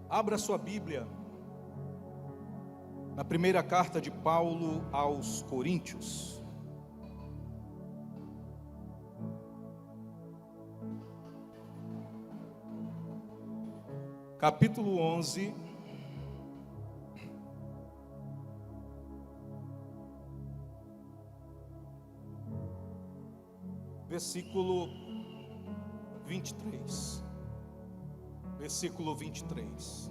Abra sua Bíblia na primeira carta de Paulo aos Coríntios. Capítulo 11, versículo 23. Versículo 23.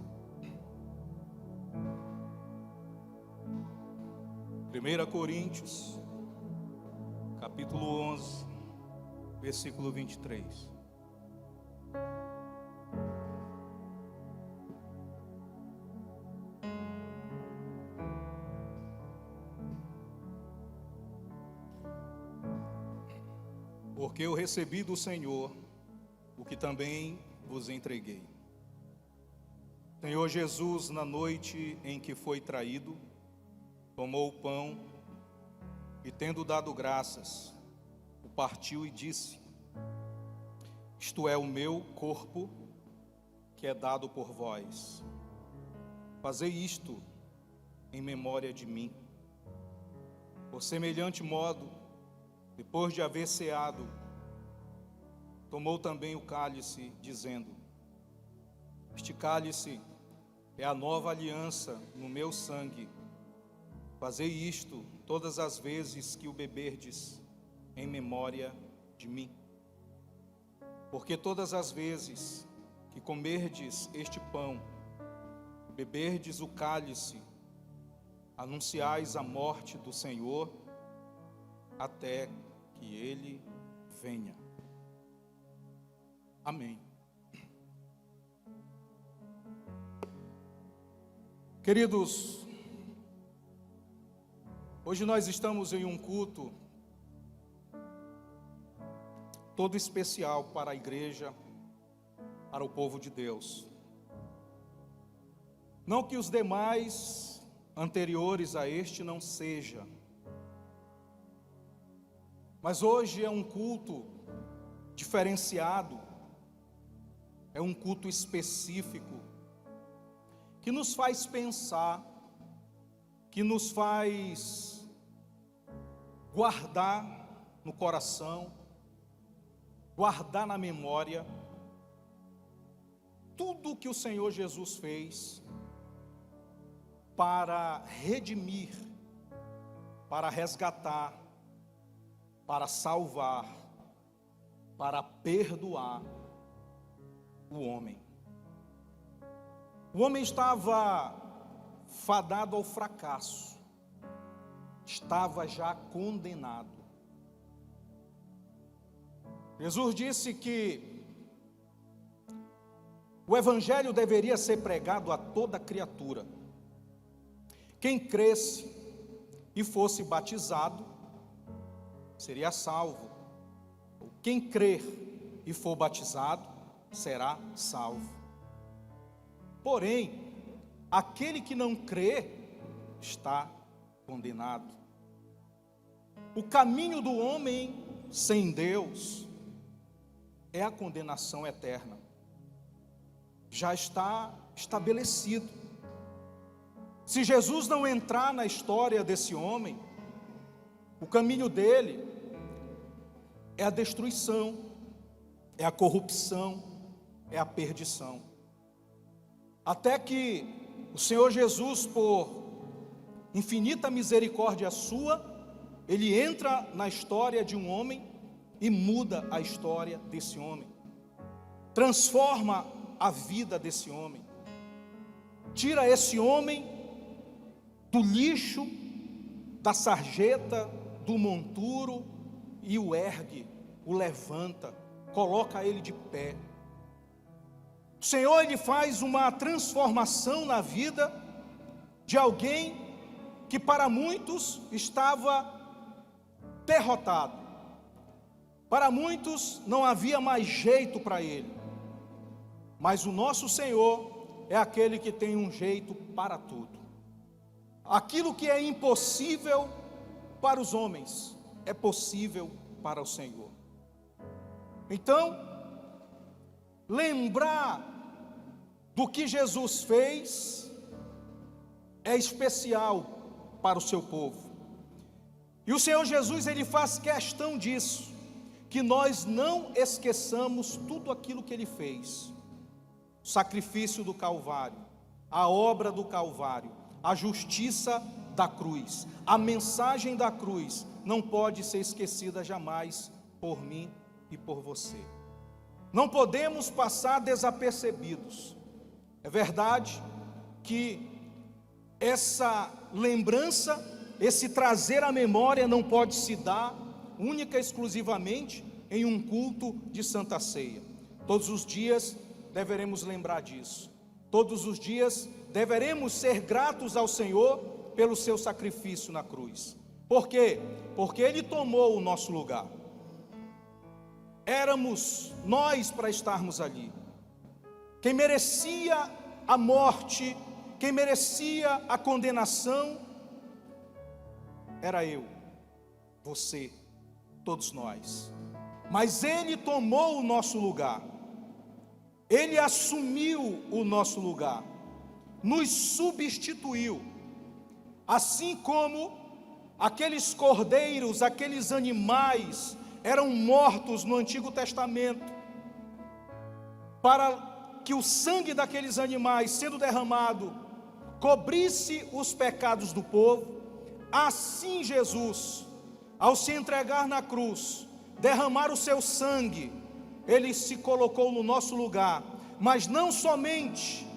1 Coríntios, capítulo 11, versículo 23. Porque eu recebi do Senhor o que também vos entreguei. Senhor Jesus, na noite em que foi traído, tomou o pão e, tendo dado graças, o partiu e disse: isto é o meu corpo, que é dado por vós. Fazei isto em memória de mim. Por semelhante modo, depois de haver ceado, tomou também o cálice, dizendo: este cálice é a nova aliança no meu sangue. Fazei isto todas as vezes que o beberdes, em memória de mim. Porque todas as vezes que comerdes este pão, beberdes o cálice, anunciais a morte do Senhor, até que Ele venha. Amém. Queridos, hoje nós estamos em um culto todo especial para a igreja, para o povo de Deus. Não que os demais anteriores a este não seja, mas hoje é um culto diferenciado, é um culto específico, que nos faz pensar, que nos faz guardar no coração, guardar na memória, tudo que o Senhor Jesus fez para redimir, para resgatar, para salvar, para perdoar o homem. O homem estava fadado ao fracasso, estava já condenado. Jesus disse que o evangelho deveria ser pregado a toda criatura. Quem cresce e fosse batizado seria salvo. Quem crer e for batizado será salvo. Porém, aquele que não crê está condenado. O caminho do homem sem Deus é a condenação eterna. Já está estabelecido. Se Jesus não entrar na história desse homem, o caminho dele é a destruição, é a corrupção, é a perdição. Até que o Senhor Jesus, por infinita misericórdia sua, Ele entra na história de um homem e muda a história desse homem. Transforma a vida desse homem. Tira esse homem do lixo, da sarjeta, do monturo e o ergue, o levanta, coloca ele de pé. O Senhor, Ele faz uma transformação na vida de alguém que para muitos estava derrotado. Para muitos não havia mais jeito para ele. Mas o nosso Senhor é aquele que tem um jeito para tudo. Aquilo que é impossível para os homens é possível para o Senhor. Então, lembrar do que Jesus fez é especial para o seu povo. E o Senhor Jesus, Ele faz questão disso, que nós não esqueçamos tudo aquilo que Ele fez. O sacrifício do Calvário, a obra do Calvário, a justiça da cruz, a mensagem da cruz, não pode ser esquecida jamais por mim e por você. Não podemos passar desapercebidos. É verdade que essa lembrança, esse trazer à memória não pode se dar única e exclusivamente em um culto de Santa Ceia. Todos os dias deveremos lembrar disso. Todos os dias deveremos ser gratos ao Senhor pelo seu sacrifício na cruz. Por quê? Porque Ele tomou o nosso lugar. Éramos nós para estarmos ali. Quem merecia a morte, quem merecia a condenação, era eu, você, todos nós. Mas Ele tomou o nosso lugar. Ele assumiu o nosso lugar, nos substituiu. Assim como aqueles cordeiros, aqueles animais eram mortos no Antigo Testamento, para que o sangue daqueles animais, sendo derramado, cobrisse os pecados do povo, assim Jesus, ao se entregar na cruz, derramar o seu sangue, Ele se colocou no nosso lugar, mas não somente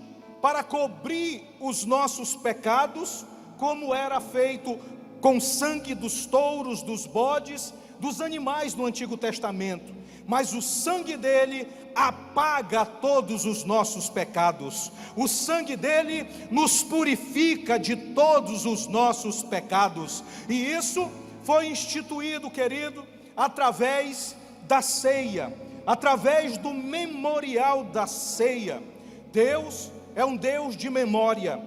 para cobrir os nossos pecados, como era feito com o sangue dos touros, dos bodes, dos animais no Antigo Testamento, mas o sangue dele apaga todos os nossos pecados. O sangue dele nos purifica de todos os nossos pecados. E isso foi instituído, querido, através da ceia, através do memorial da ceia. Deus é um Deus de memória.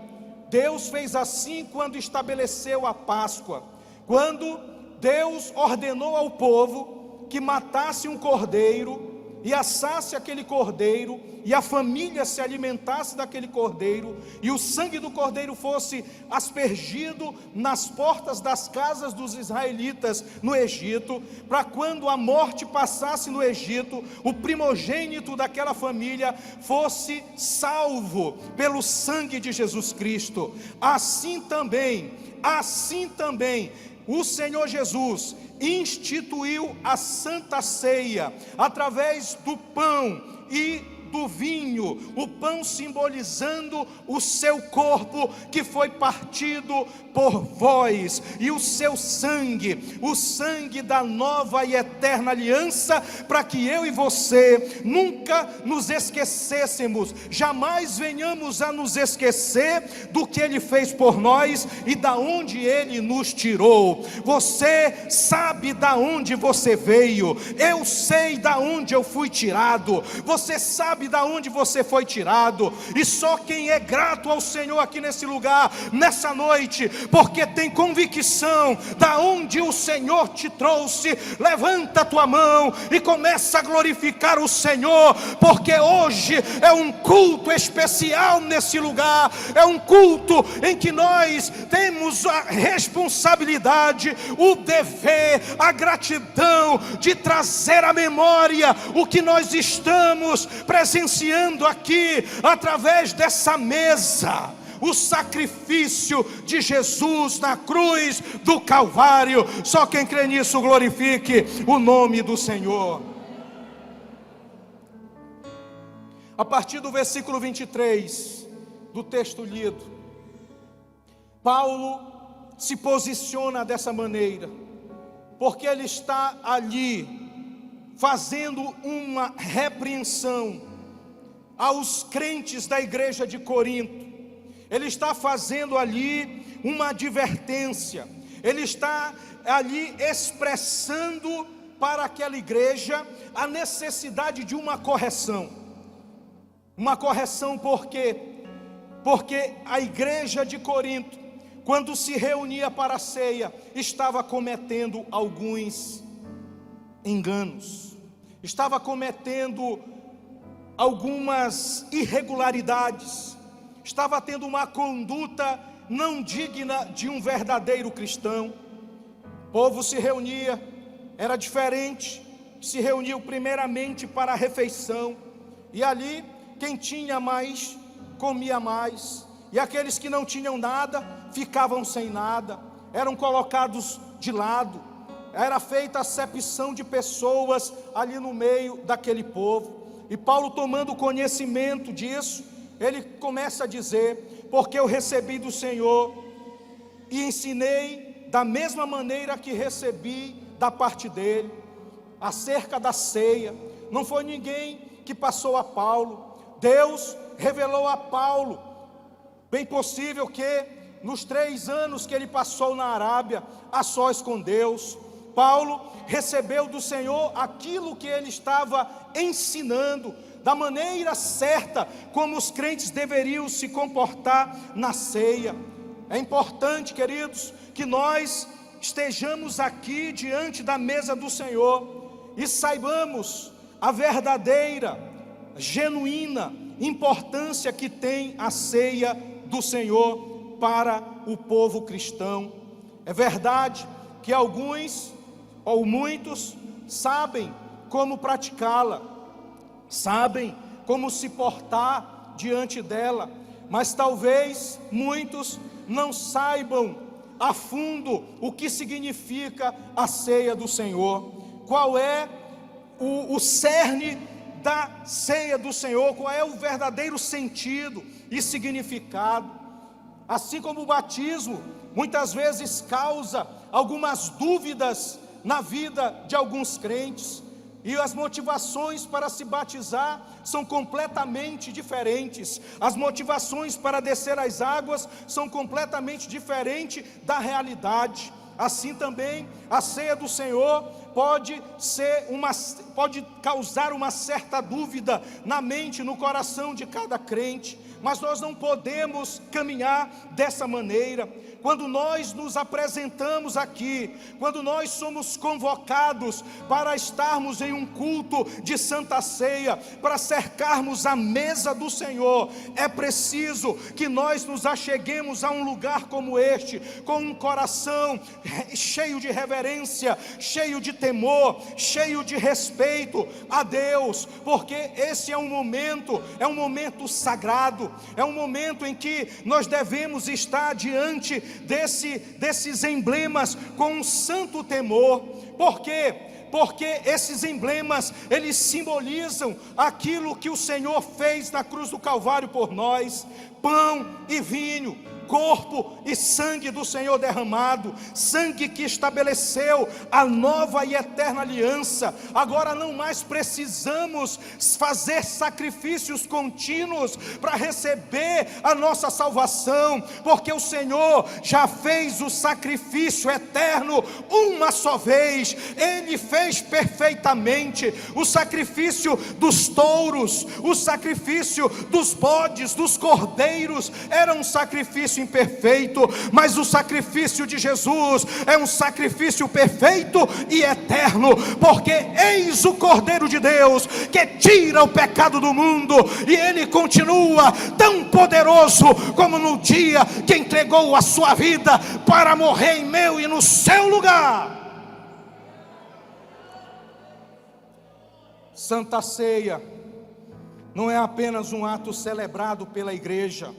Deus fez assim quando estabeleceu a Páscoa, quando Deus ordenou ao povo que matasse um cordeiro e assasse aquele cordeiro, e a família se alimentasse daquele cordeiro, e o sangue do cordeiro fosse aspergido nas portas das casas dos israelitas no Egito, para quando a morte passasse no Egito, o primogênito daquela família fosse salvo pelo sangue de Jesus Cristo. Assim também, o Senhor Jesus instituiu a Santa Ceia, através do pão e do vinho, o pão simbolizando o seu corpo que foi partido por vós, e o seu sangue, o sangue da nova e eterna aliança, para que eu e você nunca nos esquecêssemos, jamais venhamos a nos esquecer do que Ele fez por nós e da onde Ele nos tirou. Você sabe da onde você veio, eu sei da onde eu fui tirado, você sabe da onde você foi tirado, e só quem é grato ao Senhor aqui nesse lugar, nessa noite, porque tem convicção da onde o Senhor te trouxe, levanta a tua mão e começa a glorificar o Senhor, porque hoje é um culto especial nesse lugar, é um culto em que nós temos a responsabilidade, o dever, a gratidão de trazer à memória o que nós estamos presenciando aqui, através dessa mesa, o sacrifício de Jesus na cruz do Calvário. Só quem crê nisso glorifique o nome do Senhor. A partir do versículo 23 do texto lido, Paulo se posiciona dessa maneira, porque ele está ali fazendo uma repreensão aos crentes da igreja de Corinto. Ele está fazendo ali uma advertência, ele está ali expressando para aquela igreja a necessidade de uma correção. Uma correção por quê? Porque a igreja de Corinto, quando se reunia para a ceia, estava cometendo alguns enganos, estava cometendo algumas irregularidades, estava tendo uma conduta não digna de um verdadeiro cristão. O povo se reunia, era diferente, se reuniu primeiramente para a refeição, e ali quem tinha mais, comia mais, e aqueles que não tinham nada, ficavam sem nada, eram colocados de lado, era feita a acepção de pessoas ali no meio daquele povo. E Paulo, tomando conhecimento disso, ele começa a dizer: porque eu recebi do Senhor e ensinei da mesma maneira que recebi da parte dele, acerca da ceia. Não foi ninguém que passou a Paulo, Deus revelou a Paulo. Bem possível que nos 3 anos que ele passou na Arábia, a sós com Deus, Paulo recebeu do Senhor aquilo que ele estava ensinando, da maneira certa como os crentes deveriam se comportar na ceia. É importante, queridos, que nós estejamos aqui diante da mesa do Senhor e saibamos a verdadeira, genuína importância que tem a ceia do Senhor para o povo cristão. É verdade que alguns ou muitos sabem como praticá-la, sabem como se portar diante dela, mas talvez muitos não saibam a fundo o que significa a ceia do Senhor. Qual é o cerne da ceia do Senhor? Qual é o verdadeiro sentido e significado? Assim como o batismo muitas vezes causa algumas dúvidas na vida de alguns crentes, e as motivações para se batizar são completamente diferentes, as motivações para descer as águas são completamente diferentes da realidade. Assim também a ceia do Senhor pode causar uma certa dúvida na mente, no coração de cada crente, mas nós não podemos caminhar dessa maneira. Quando nós nos apresentamos aqui, quando nós somos convocados para estarmos em um culto de Santa Ceia, para cercarmos a mesa do Senhor, é preciso que nós nos acheguemos a um lugar como este, com um coração cheio de reverência, cheio de temor, cheio de respeito a Deus, porque esse é um momento sagrado, é um momento em que nós devemos estar diante desses emblemas com um santo temor. Por quê? Porque esses emblemas, eles simbolizam aquilo que o Senhor fez na cruz do Calvário por nós: pão e vinho, corpo e sangue do Senhor derramado, sangue que estabeleceu a nova e eterna aliança. Agora não mais precisamos fazer sacrifícios contínuos para receber a nossa salvação, porque o Senhor já fez o sacrifício eterno uma só vez. Ele fez perfeitamente o sacrifício dos touros, o sacrifício dos bodes, dos cordeiros, era um sacrifício imperfeito, mas o sacrifício de Jesus é um sacrifício perfeito e eterno, porque eis o Cordeiro de Deus que tira o pecado do mundo, e ele continua tão poderoso como no dia que entregou a sua vida para morrer em meu e no seu lugar. Santa Ceia não é apenas um ato celebrado pela igreja,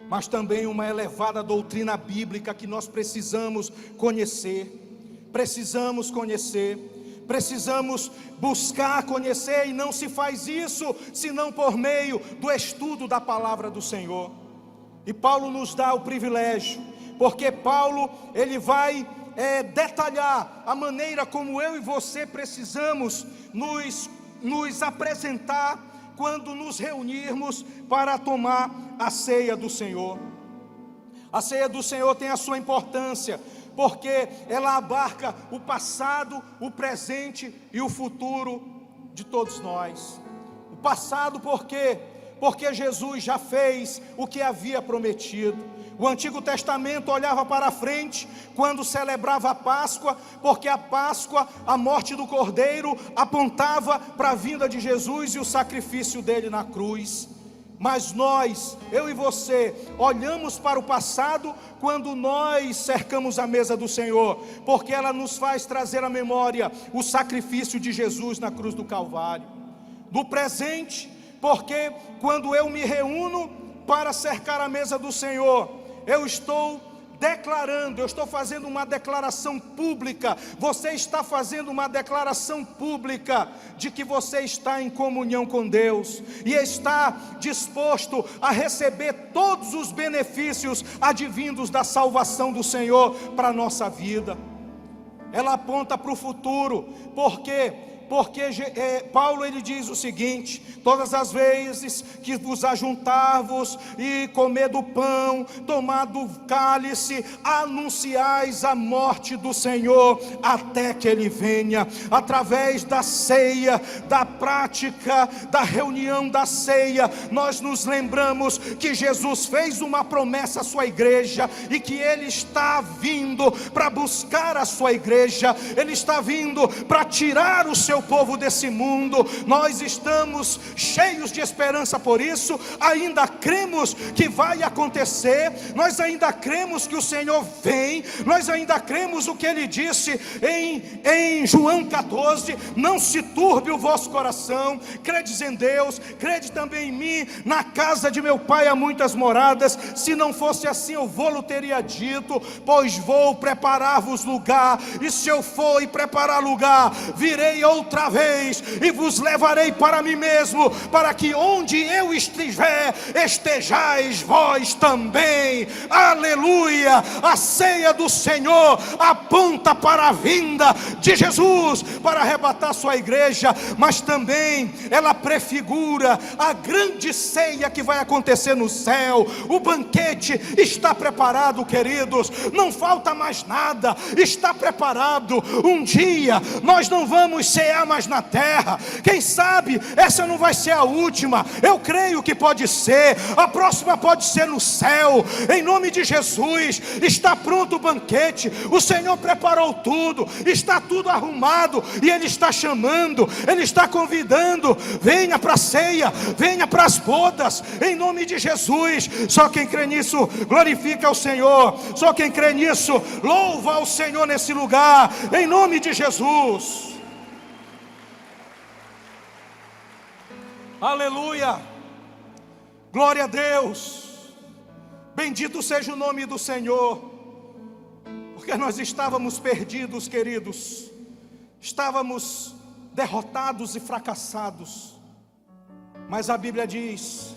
mas também uma elevada doutrina bíblica que nós precisamos conhecer, precisamos buscar conhecer, e não se faz isso senão por meio do estudo da palavra do Senhor. E Paulo nos dá o privilégio, porque Paulo, ele vai detalhar a maneira como eu e você precisamos nos apresentar quando nos reunirmos para tomar a ceia do Senhor. A ceia do Senhor tem a sua importância, porque ela abarca o passado, o presente e o futuro de todos nós. O passado, por quê? Porque Jesus já fez o que havia prometido. O Antigo Testamento olhava para frente quando celebrava a Páscoa, porque a Páscoa, a morte do Cordeiro, apontava para a vinda de Jesus e o sacrifício dele na cruz. Mas nós, eu e você, olhamos para o passado quando nós cercamos a mesa do Senhor, porque ela nos faz trazer à memória o sacrifício de Jesus na cruz do Calvário. No presente, porque quando eu me reúno para cercar a mesa do Senhor, eu estou declarando, eu estou fazendo uma declaração pública, você está fazendo uma declaração pública de que você está em comunhão com Deus e está disposto a receber todos os benefícios advindos da salvação do Senhor para a nossa vida. Ela aponta para o futuro, porque Paulo ele diz o seguinte: todas as vezes que vos ajuntar-vos e comer do pão, tomar do cálice, anunciais a morte do Senhor até que Ele venha. Através da ceia, da prática, da reunião da ceia, nós nos lembramos que Jesus fez uma promessa à sua igreja e que Ele está vindo para buscar a sua igreja, Ele está vindo para tirar o seu povo desse mundo. Nós estamos cheios de esperança por isso, ainda cremos que vai acontecer, nós ainda cremos que o Senhor vem, nós ainda cremos o que Ele disse em João 14, não se turbe o vosso coração, credes em Deus, crede também em mim, na casa de meu Pai há muitas moradas, se não fosse assim eu vou-lo teria dito, pois vou preparar-vos lugar, e se eu for e preparar lugar, virei outra vez e vos levarei para mim mesmo, para que onde eu estiver, estejais vós também. Aleluia! A ceia do Senhor aponta para a vinda de Jesus para arrebatar sua igreja, mas também ela prefigura a grande ceia que vai acontecer no céu. O banquete está preparado, queridos, não falta mais nada, está preparado. Um dia nós não vamos cear mais na terra, quem sabe essa não vai ser a última, eu creio que pode ser, a próxima pode ser no céu, em nome de Jesus. Está pronto o banquete, o Senhor preparou tudo, está tudo arrumado, e Ele está chamando, Ele está convidando, venha para a ceia, venha para as bodas, em nome de Jesus. Só quem crê nisso, glorifica ao Senhor, só quem crê nisso, louva ao Senhor nesse lugar, em nome de Jesus. Aleluia, glória a Deus, bendito seja o nome do Senhor, porque nós estávamos perdidos, queridos, estávamos derrotados e fracassados, mas a Bíblia diz,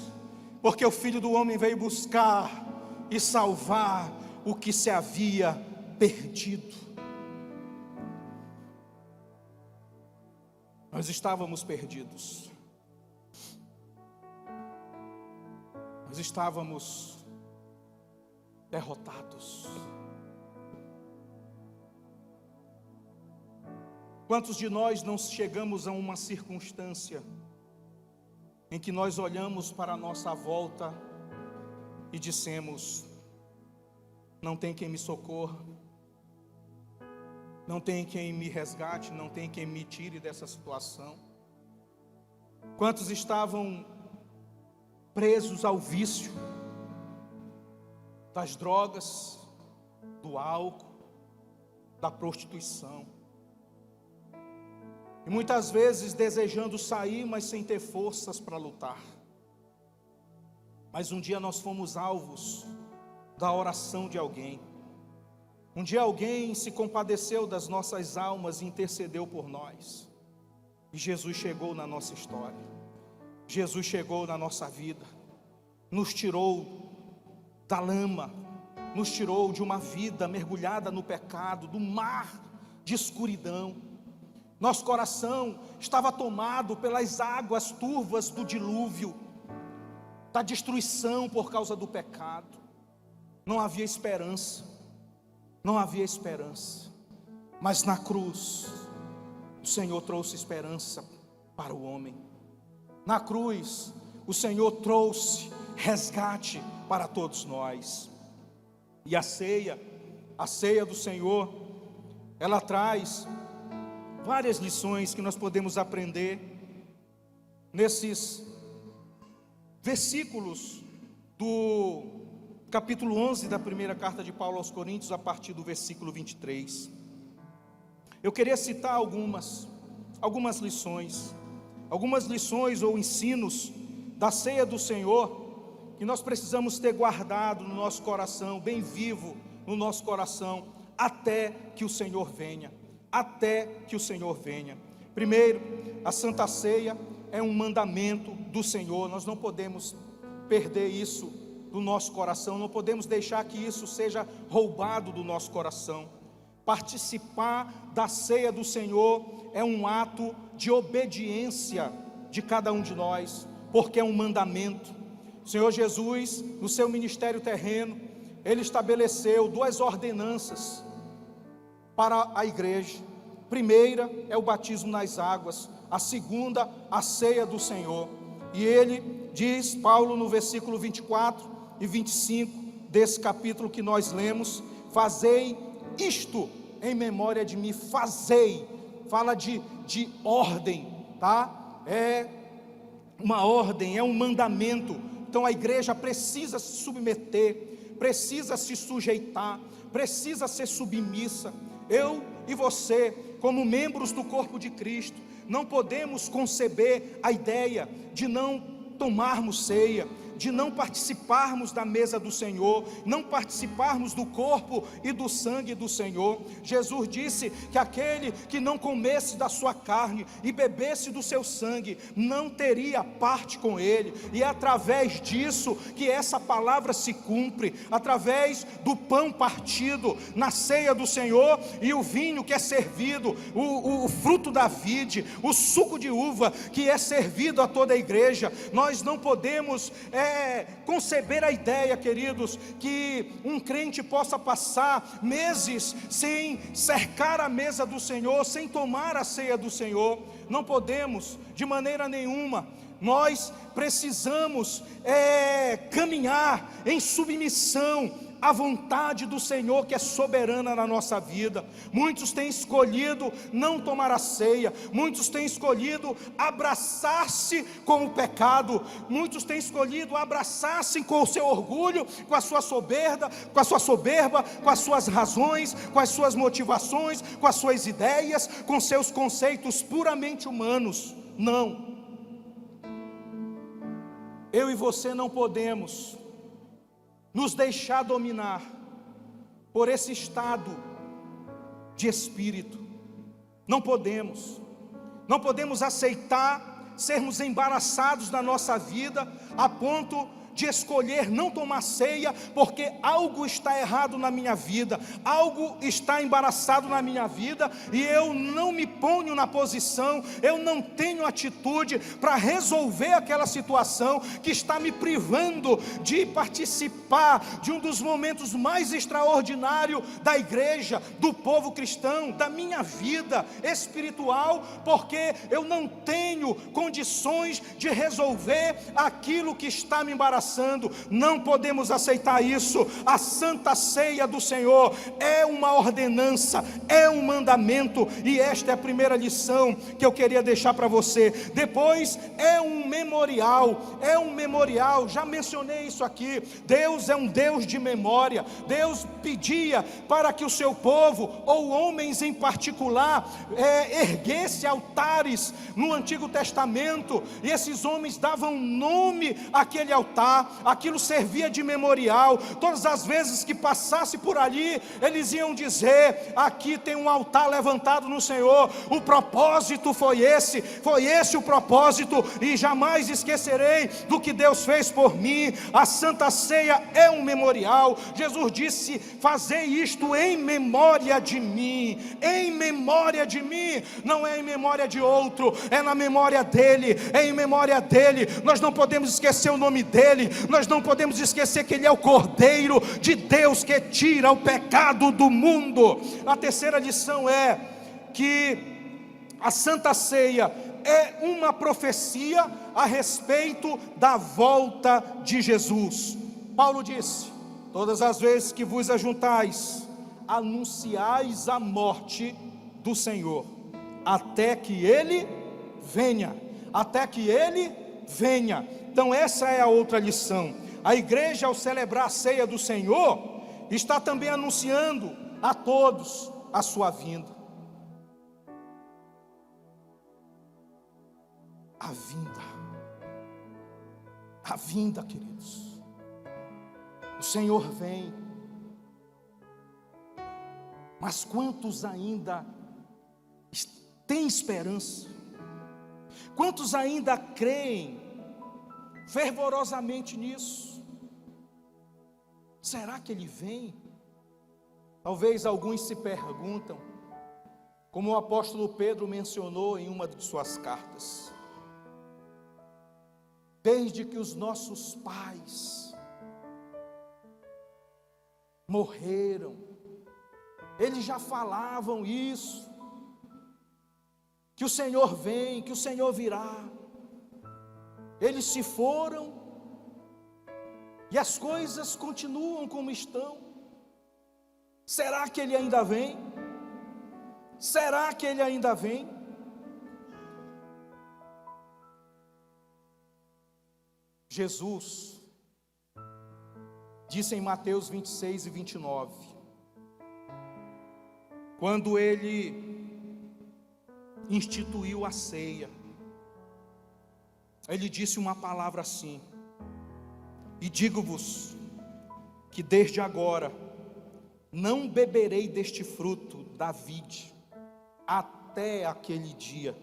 porque o Filho do Homem veio buscar e salvar o que se havia perdido. Nós estávamos perdidos, nós estávamos derrotados. Quantos de nós não chegamos a uma circunstância em que nós olhamos para a nossa volta e dissemos: não tem quem me socorra, não tem quem me resgate, não tem quem me tire dessa situação? Quantos estavam presos ao vício das drogas, do álcool, da prostituição, e muitas vezes desejando sair, mas sem ter forças para lutar? Mas um dia nós fomos alvos da oração de alguém. Um dia alguém se compadeceu das nossas almas e intercedeu por nós. E Jesus chegou na nossa história. Jesus chegou na nossa vida. Nos tirou da lama. Nos tirou de uma vida mergulhada no pecado, do mar de escuridão. Nosso coração estava tomado pelas águas turvas do dilúvio, da destruição por causa do pecado. Não havia esperança, não havia esperança, mas na cruz o Senhor trouxe esperança para o homem. Na cruz o Senhor trouxe resgate para todos nós. E a ceia do Senhor, ela traz várias lições que nós podemos aprender nesses versículos do capítulo 11 da primeira carta de Paulo aos Coríntios, a partir do versículo 23. Eu queria citar algumas lições ou ensinos da ceia do Senhor, que nós precisamos ter guardado no nosso coração, bem vivo no nosso coração, até que o Senhor venha. Primeiro, a Santa Ceia é um mandamento do Senhor. Nós não podemos perder isso do nosso coração, não podemos deixar que isso seja roubado do nosso coração. Participar da ceia do Senhor é um ato de obediência de cada um de nós, porque é um mandamento. O Senhor Jesus, no seu ministério terreno, Ele estabeleceu 2 ordenanças para a igreja. A primeira é o batismo nas águas, a segunda, a ceia do Senhor. E Ele diz, Paulo, no versículo 24 e 25 desse capítulo que nós lemos: fazei isto em memória de mim. Fazei, fala de ordem, tá? É uma ordem, é um mandamento. Então a igreja precisa se submeter, precisa se sujeitar, precisa ser submissa. Eu e você, como membros do corpo de Cristo, não podemos conceber a ideia de não tomarmos ceia, de não participarmos da mesa do Senhor, não participarmos do corpo e do sangue do Senhor. Jesus disse que aquele que não comesse da sua carne e bebesse do seu sangue, não teria parte com Ele. E é através disso que essa palavra se cumpre, através do pão partido na ceia do Senhor e o vinho que é servido, o fruto da vide, o suco de uva que é servido a toda a igreja. Nós não podemos conceber a ideia, queridos, que um crente possa passar meses sem cercar a mesa do Senhor, sem tomar a ceia do Senhor. Não podemos, de maneira nenhuma. Nós precisamos caminhar em submissão à vontade do Senhor, que é soberana na nossa vida. Muitos têm escolhido não tomar a ceia, muitos têm escolhido abraçar-se com o pecado, muitos têm escolhido abraçar-se com o seu orgulho, com a sua soberba, com as suas razões, com as suas motivações, com as suas ideias, com seus conceitos puramente humanos. Não. Eu e você não podemos nos deixar dominar por esse estado de espírito. Não podemos aceitar sermos embaraçados na nossa vida a ponto de escolher não tomar ceia, porque algo está errado na minha vida, algo está embaraçado na minha vida, e eu não me ponho na posição, eu não tenho atitude para resolver aquela situação que está me privando de participar de um dos momentos mais extraordinários da igreja, do povo cristão, da minha vida espiritual, porque eu não tenho condições de resolver aquilo que está me embaraçando. Não podemos aceitar isso. A Santa Ceia do Senhor é uma ordenança, é um mandamento, e esta é a primeira lição que eu queria deixar para você. Depois é um memorial, já mencionei isso aqui. Deus é um Deus de memória. Deus pedia para que o seu povo, ou homens em particular, erguesse altares no Antigo Testamento, e esses homens davam nome àquele altar. Aquilo servia de memorial. Todas as vezes que passasse por ali, eles iam dizer: aqui tem um altar levantado no Senhor. O propósito foi esse o propósito, e jamais esquecerei do que Deus fez por mim. A Santa Ceia é um memorial. Jesus disse: fazei isto em memória de mim. Em memória de mim, não é em memória de outro, é na memória dele, é em memória dele. Nós não podemos esquecer o nome dele, nós não podemos esquecer que ele é o Cordeiro de Deus que tira o pecado do mundo. A terceira lição é que a Santa Ceia é uma profecia a respeito da volta de Jesus. Paulo disse: todas as vezes que vos ajuntais, anunciais a morte do Senhor, até que Ele venha, até que Ele venha. Então essa é a outra lição. A igreja, ao celebrar a ceia do Senhor, está também anunciando a todos a sua vinda. A vinda, queridos. O Senhor vem. Mas quantos ainda têm esperança? Quantos ainda creem fervorosamente nisso? Será que Ele vem? Talvez alguns se perguntam, como o apóstolo Pedro mencionou em uma de suas cartas: desde que os nossos pais morreram, eles já falavam isso, que o Senhor vem, que o Senhor virá. Eles se foram e as coisas continuam como estão. Será que Ele ainda vem? Será que Ele ainda vem? Jesus disse em Mateus 26 e 29, quando Ele instituiu a ceia, Ele disse uma palavra assim: e digo-vos que desde agora não beberei deste fruto da vide, até aquele dia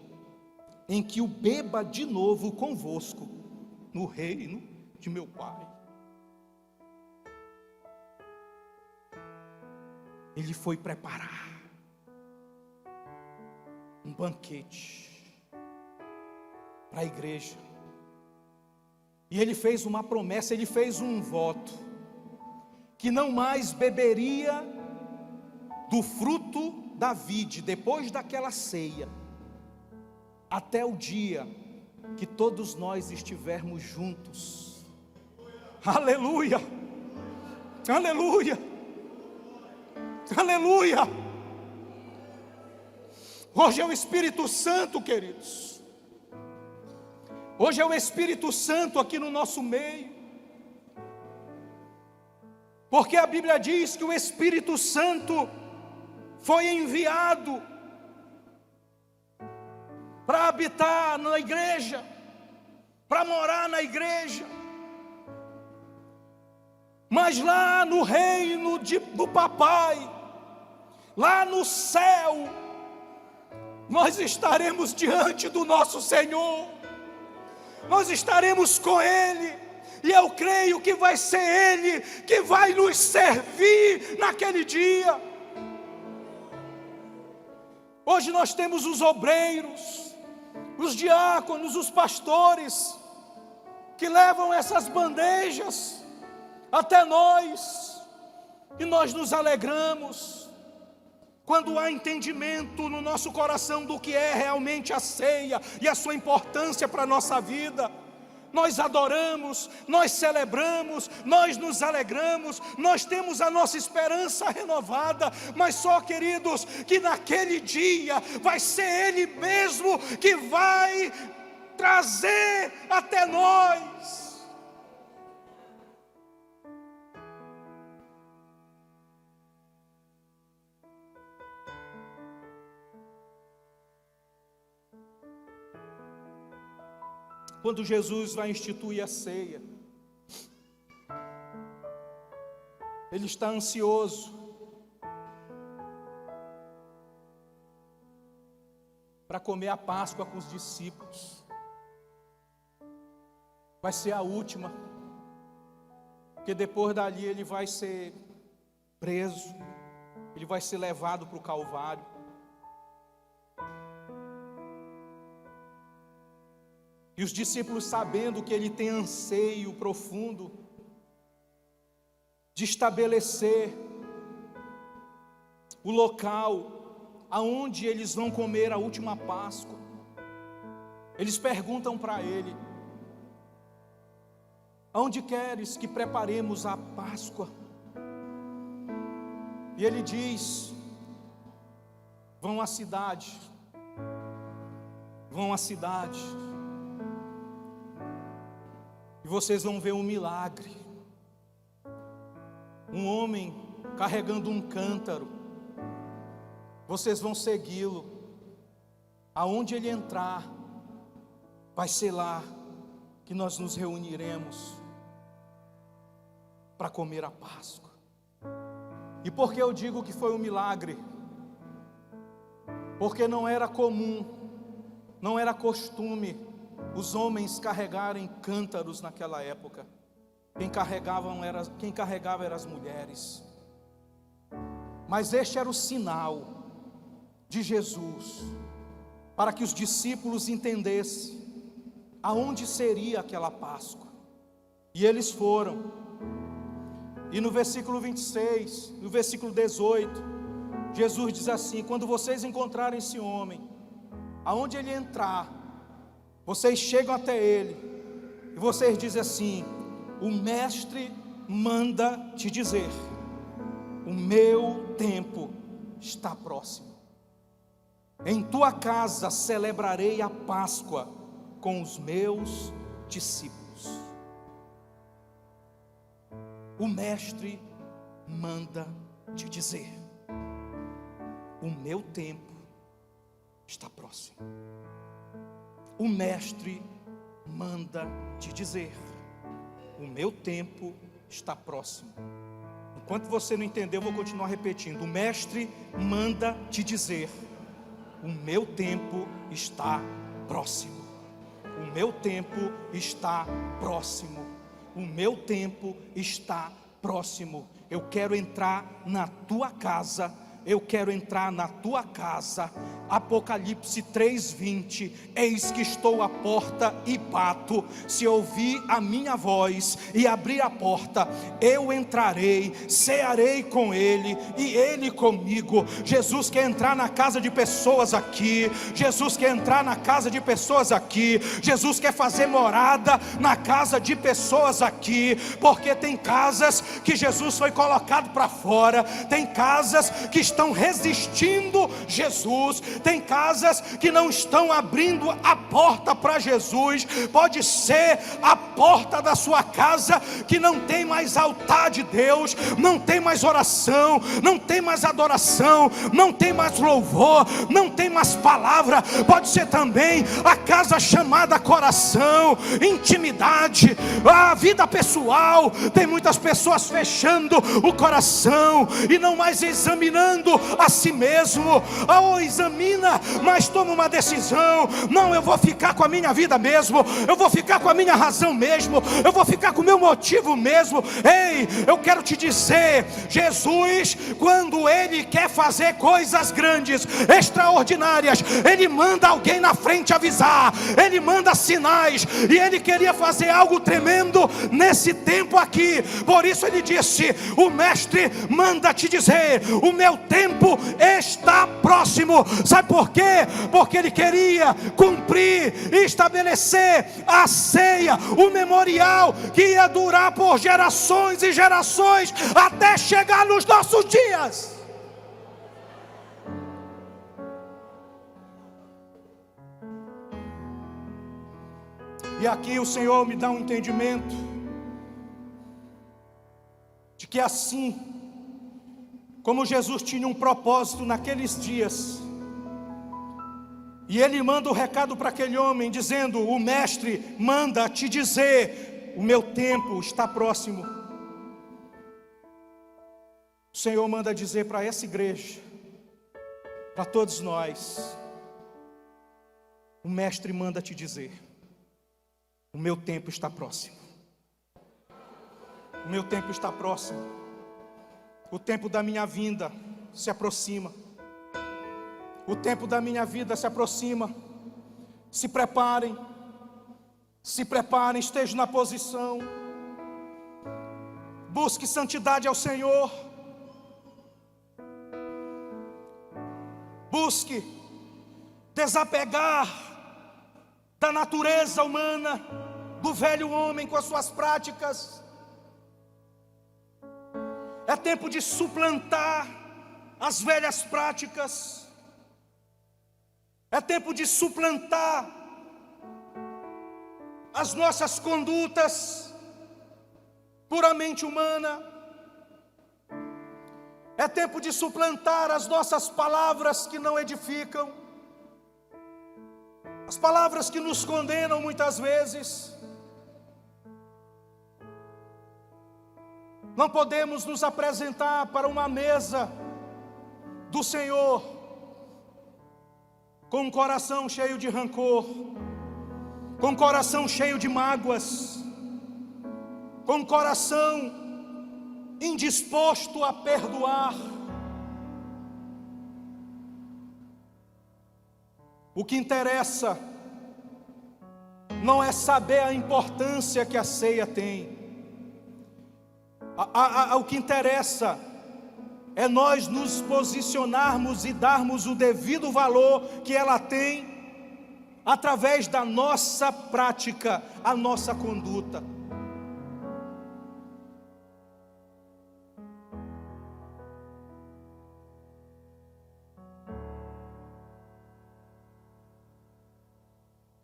em que o beba de novo convosco no reino de meu Pai. Ele foi preparar um banquete para a igreja, e Ele fez uma promessa, Ele fez um voto, que não mais beberia do fruto da vide, depois daquela ceia, até o dia que todos nós estivermos juntos. Aleluia, aleluia, aleluia. Hoje é o Espírito Santo, queridos. Hoje é o Espírito Santo aqui no nosso meio, porque a Bíblia diz que o Espírito Santo foi enviado para habitar na igreja, para morar na igreja. Mas lá no reino do Papai, lá no céu, nós estaremos diante do nosso Senhor, nós estaremos com Ele, e eu creio que vai ser Ele que vai nos servir naquele dia. Hoje nós temos os obreiros, os diáconos, os pastores, que levam essas bandejas até nós, e nós nos alegramos quando há entendimento no nosso coração do que é realmente a ceia e a sua importância para a nossa vida. Nós adoramos, nós celebramos, nós nos alegramos, nós temos a nossa esperança renovada, mas só, queridos, que naquele dia vai ser Ele mesmo que vai trazer até nós. Quando Jesus vai instituir a ceia, Ele está ansioso para comer a Páscoa com os discípulos. Vai ser a última, porque depois dali Ele vai ser preso, Ele vai ser levado para o Calvário. E os discípulos, sabendo que Ele tem anseio profundo de estabelecer o local aonde eles vão comer a última Páscoa, eles perguntam para Ele: aonde queres que preparemos a Páscoa? E ele diz: vão à cidade, vão à cidade, e vocês vão ver um milagre. Um homem carregando um cântaro, vocês vão segui-lo, aonde ele entrar, vai ser lá que nós nos reuniremos para comer a Páscoa. E por que eu digo que foi um milagre? Porque não era comum, não era costume os homens carregarem cântaros naquela época. Quem carregava eram as mulheres. Mas este era o sinal de Jesus, para que os discípulos entendessem aonde seria aquela Páscoa. E eles foram. E no versículo 26, no versículo 18, Jesus diz assim: quando vocês encontrarem esse homem, aonde ele entrar, vocês chegam até ele, e vocês dizem assim: o mestre manda te dizer, o meu tempo está próximo. Em tua casa celebrarei a Páscoa com os meus discípulos. O mestre manda te dizer, o meu tempo está próximo. O mestre manda te dizer, o meu tempo está próximo. Enquanto você não entendeu, eu vou continuar repetindo. O mestre manda te dizer, o meu tempo está próximo. O meu tempo está próximo. O meu tempo está próximo. Eu quero entrar na tua casa. Eu quero entrar na tua casa. Apocalipse 3:20, eis que estou à porta e bato. Se ouvir a minha voz e abrir a porta, eu entrarei, cearei com ele e ele comigo. Jesus quer entrar na casa de pessoas aqui. Jesus quer entrar na casa de pessoas aqui. Jesus quer fazer morada na casa de pessoas aqui, porque tem casas que Jesus foi colocado para fora, tem casas que estão resistindo Jesus, tem casas que não estão abrindo a porta para Jesus. Pode ser a porta da sua casa que não tem mais altar de Deus, não tem mais oração, não tem mais adoração, não tem mais louvor, não tem mais palavra. Pode ser também a casa chamada coração, intimidade, a vida pessoal. Tem muitas pessoas fechando o coração e não mais examinando a si mesmo. Ou examina, mas toma uma decisão: não, eu vou ficar com a minha vida mesmo, eu vou ficar com a minha razão mesmo, eu vou ficar com o meu motivo mesmo. Ei, eu quero te dizer, Jesus, quando Ele quer fazer coisas grandes, extraordinárias, Ele manda alguém na frente avisar, Ele manda sinais, e Ele queria fazer algo tremendo nesse tempo aqui. Por isso Ele disse: o mestre manda te dizer, o meu tempo está próximo. Sabe por quê? Porque Ele queria cumprir e estabelecer a ceia, o memorial que ia durar por gerações e gerações até chegar nos nossos dias. E aqui o Senhor me dá um entendimento de que assim como Jesus tinha um propósito naqueles dias, e Ele manda o recado para aquele homem dizendo: o mestre manda te dizer, o meu tempo está próximo. O Senhor manda dizer para essa igreja, para todos nós: o mestre manda te dizer, o meu tempo está próximo. O meu tempo está próximo. O tempo da minha vinda se aproxima. O tempo da minha vida se aproxima. Se preparem, estejam na posição. Busque santidade ao Senhor. Busque desapegar da natureza humana, do velho homem com as suas práticas. É tempo de suplantar as velhas práticas. É tempo de suplantar as nossas condutas puramente humanas. É tempo de suplantar as nossas palavras que não edificam, as palavras que nos condenam muitas vezes. Não podemos nos apresentar para uma mesa do Senhor com um coração cheio de rancor, com um coração cheio de mágoas, com um coração indisposto a perdoar. O que interessa não é saber a importância que a ceia tem. O que interessa é nós nos posicionarmos e darmos o devido valor que ela tem através da nossa prática, a nossa conduta.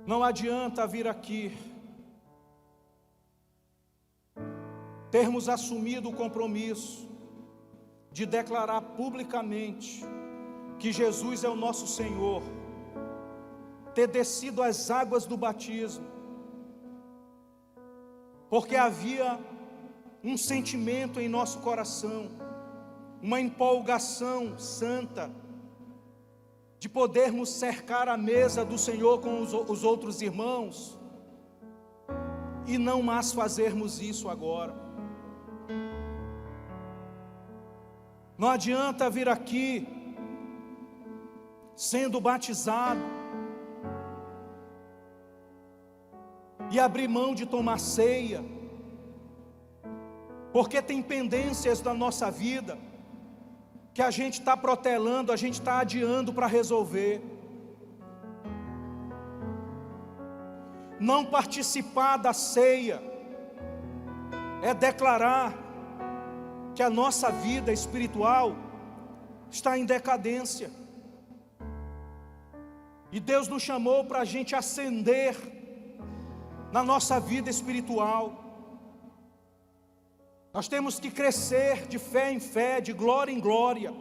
Não adianta vir aqui, termos assumido o compromisso de declarar publicamente que Jesus é o nosso Senhor, ter descido as águas do batismo, porque havia um sentimento em nosso coração, uma empolgação santa, de podermos cercar a mesa do Senhor com os outros irmãos, e não mais fazermos isso agora. Não adianta vir aqui sendo batizado e abrir mão de tomar ceia, porque tem pendências da nossa vida que a gente está protelando, a gente está adiando para resolver. Não participar da ceia é declarar que a nossa vida espiritual está em decadência. E Deus nos chamou para a gente ascender na nossa vida espiritual. Nós temos que crescer de fé em fé, de glória em glória.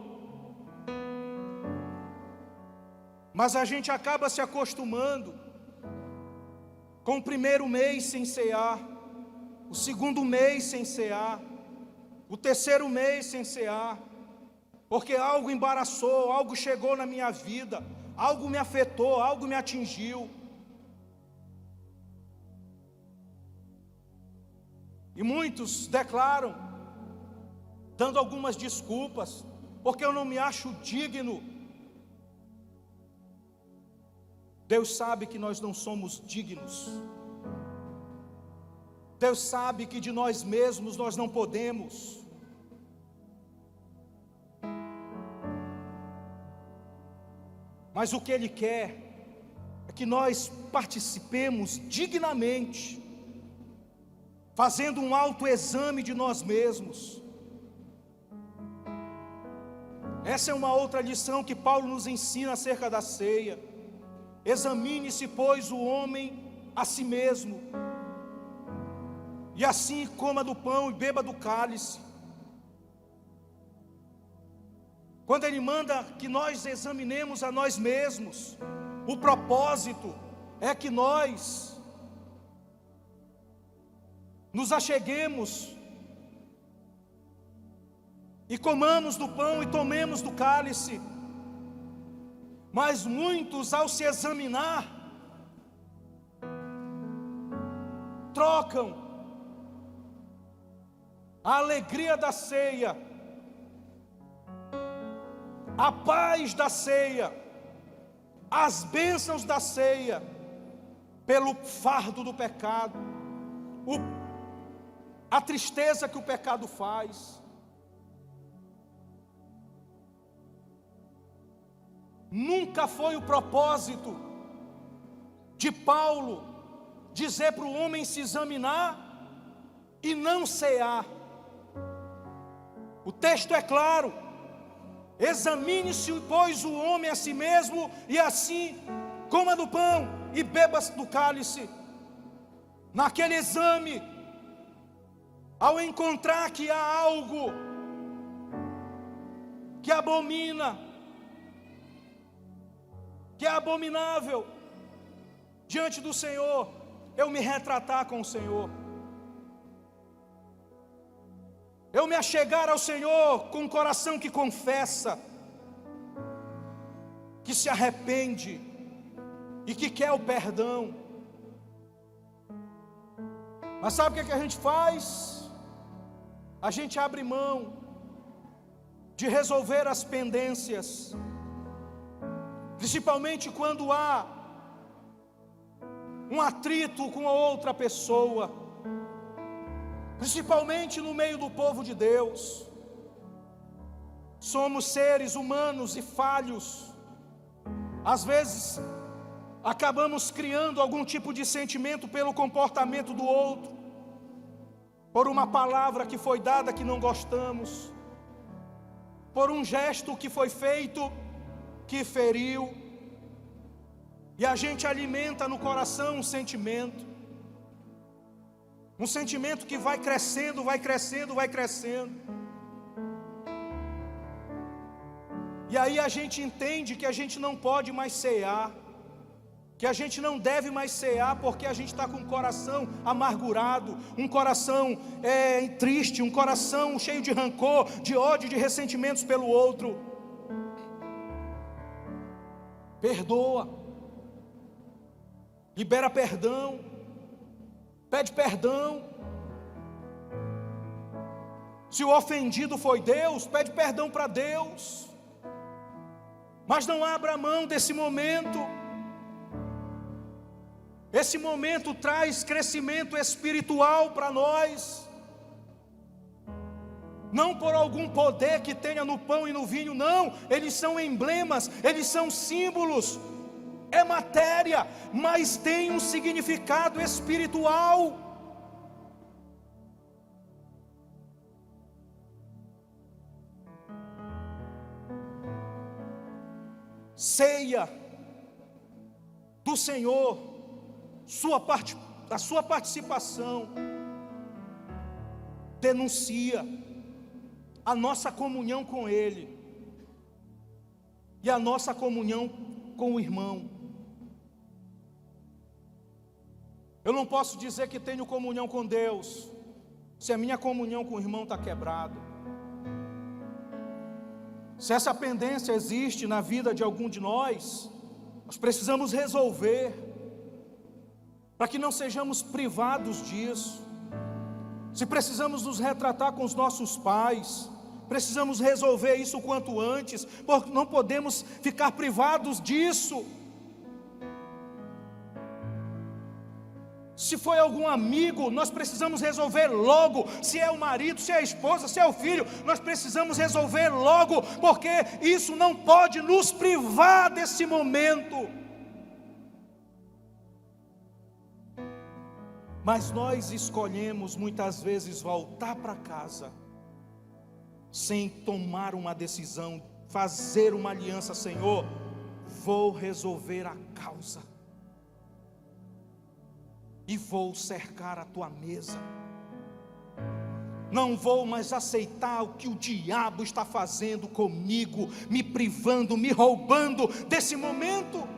Mas a gente acaba se acostumando com o primeiro mês sem cear, o segundo mês sem cear, o terceiro mês sem cear, porque algo embaraçou, algo chegou na minha vida, algo me afetou, algo me atingiu. E muitos declaram, dando algumas desculpas, porque eu não me acho digno. Deus sabe que nós não somos dignos. Deus sabe que de nós mesmos nós não podemos. Mas o que Ele quer é que nós participemos dignamente, fazendo um autoexame de nós mesmos. Essa é uma outra lição que Paulo nos ensina acerca da ceia. Examine-se, pois, o homem a si mesmo, e assim coma do pão e beba do cálice. Quando ele manda que nós examinemos a nós mesmos, o propósito é que nós nos acheguemos e comamos do pão e tomemos do cálice. Mas muitos, ao se examinar, trocam a alegria da ceia, a paz da ceia, as bênçãos da ceia, pelo fardo do pecado, a tristeza que o pecado faz. Nunca foi o propósito de Paulo dizer para o homem se examinar e não cear. O texto é claro: examine-se, pois, o homem a si mesmo, e assim coma do pão e beba do cálice. Naquele exame, ao encontrar que há algo que abomina, que é abominável diante do Senhor, eu me retratar com o Senhor, eu me achegar ao Senhor com um coração que confessa, que se arrepende e que quer o perdão. Mas sabe o que a gente faz? A gente abre mão de resolver as pendências, principalmente quando há um atrito com a outra pessoa, principalmente no meio do povo de Deus. Somos seres humanos e falhos. Às vezes acabamos criando algum tipo de sentimento pelo comportamento do outro, por uma palavra que foi dada que não gostamos, por um gesto que foi feito que feriu, e a gente alimenta no coração um sentimento que vai crescendo, vai crescendo, vai crescendo. E aí a gente entende que a gente não pode mais cear, que a gente não deve mais cear, porque a gente está com um coração amargurado, um coração triste, um coração cheio de rancor, de ódio, de ressentimentos pelo outro. Perdoa, libera perdão, pede perdão. Se o ofendido foi Deus, pede perdão para Deus, mas não abra mão desse momento. Esse momento traz crescimento espiritual para nós, não por algum poder que tenha no pão e no vinho, não, eles são emblemas, eles são símbolos, é matéria, mas tem um significado espiritual. Ceia do Senhor, a sua participação denuncia a nossa comunhão com Ele e a nossa comunhão com o irmão. Eu não posso dizer que tenho comunhão com Deus se a minha comunhão com o irmão está quebrada. Se essa pendência existe na vida de algum de nós precisamos resolver, para que não sejamos privados disso. Se precisamos nos retratar com os nossos pais, precisamos resolver isso o quanto antes, porque não podemos ficar privados disso. Se foi algum amigo, nós precisamos resolver logo. Se é o marido, se é a esposa, se é o filho, nós precisamos resolver logo, porque isso não pode nos privar desse momento. Mas nós escolhemos muitas vezes voltar para casa sem tomar uma decisão, fazer uma aliança. Senhor, vou resolver a causa e vou cercar a tua mesa. Não vou mais aceitar o que o diabo está fazendo comigo, me privando, me roubando desse momento.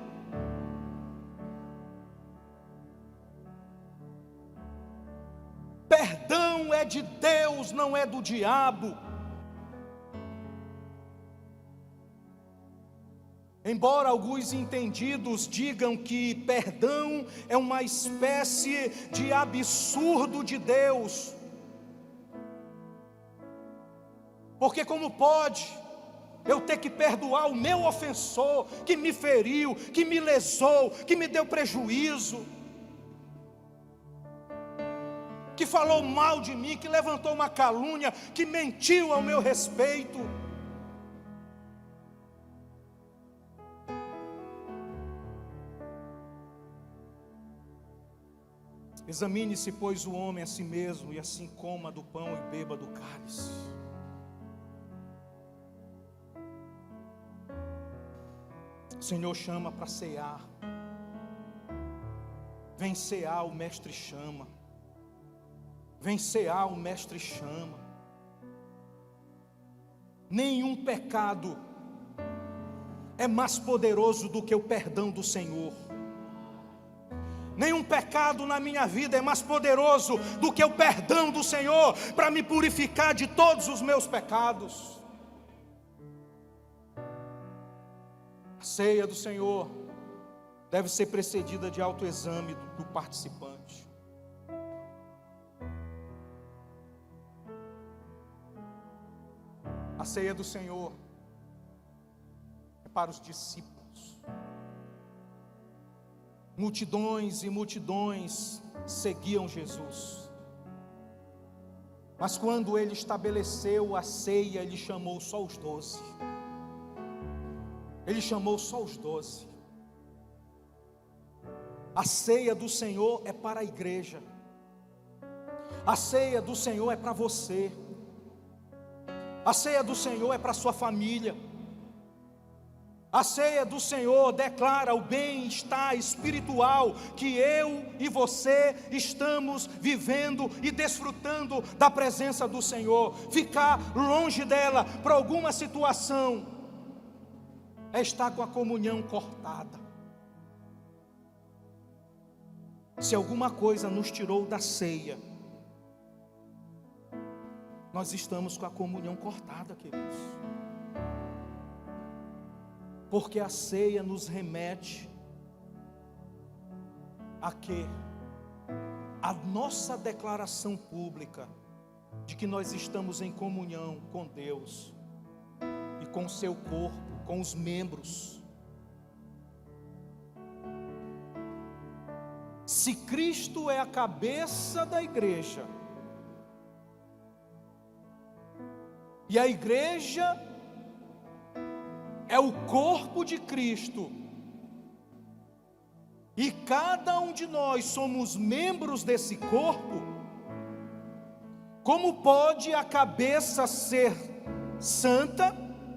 Perdão é de Deus, não é do diabo. Embora alguns entendidos digam que perdão é uma espécie de absurdo de Deus, porque como pode eu ter que perdoar o meu ofensor, que me feriu, que me lesou, que me deu prejuízo, que falou mal de mim, que levantou uma calúnia, que mentiu ao meu respeito? Examine-se, pois, o homem a si mesmo, e assim coma do pão e beba do cálice. O Senhor chama para cear. Vem cear, o Mestre chama. Vem cear, o Mestre chama. Nenhum pecado é mais poderoso do que o perdão do Senhor. Nenhum pecado na minha vida é mais poderoso do que o perdão do Senhor para me purificar de todos os meus pecados. A ceia do Senhor deve ser precedida de autoexame do participante. A ceia do Senhor é para os discípulos. Multidões e multidões seguiam Jesus. Mas quando ele estabeleceu a ceia, ele chamou só os 12. Ele chamou só os 12. A ceia do Senhor é para a igreja. A ceia do Senhor é para você. A ceia do Senhor é para a sua família. A ceia do Senhor declara o bem-estar espiritual que eu e você estamos vivendo e desfrutando da presença do Senhor. Ficar longe dela por alguma situação é estar com a comunhão cortada. Se alguma coisa nos tirou da ceia, nós estamos com a comunhão cortada, queridos. Porque a ceia nos remete a quê? A nossa declaração pública de que nós estamos em comunhão com Deus e com o seu corpo, com os membros. Se Cristo é a cabeça da igreja, e a igreja é o corpo de Cristo, e cada um de nós somos membros desse corpo, como pode a cabeça ser santa,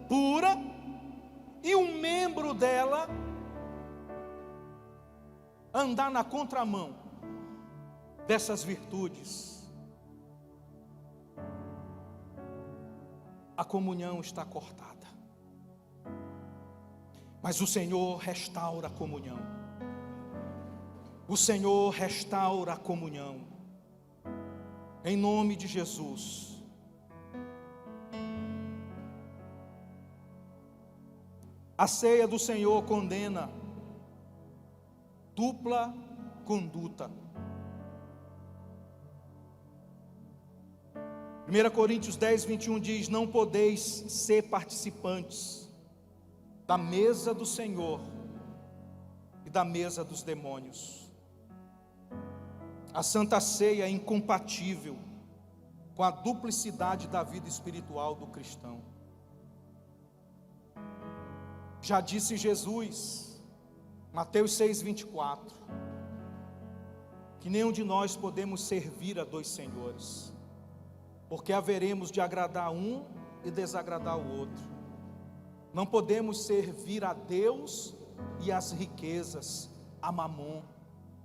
pura, e um membro dela andar na contramão dessas virtudes? A comunhão está cortada. Mas o Senhor restaura a comunhão. O Senhor restaura a comunhão. Em nome de Jesus. A ceia do Senhor condena dupla conduta. 1 Coríntios 10, 21 diz: não podeis ser participantes da mesa do Senhor e da mesa dos demônios. A Santa Ceia é incompatível com a duplicidade da vida espiritual do cristão. Já disse Jesus, Mateus 6, 24, que nenhum de nós podemos servir a dois senhores, porque haveremos de agradar um e desagradar o outro. Não podemos servir a Deus e às riquezas, a mamon,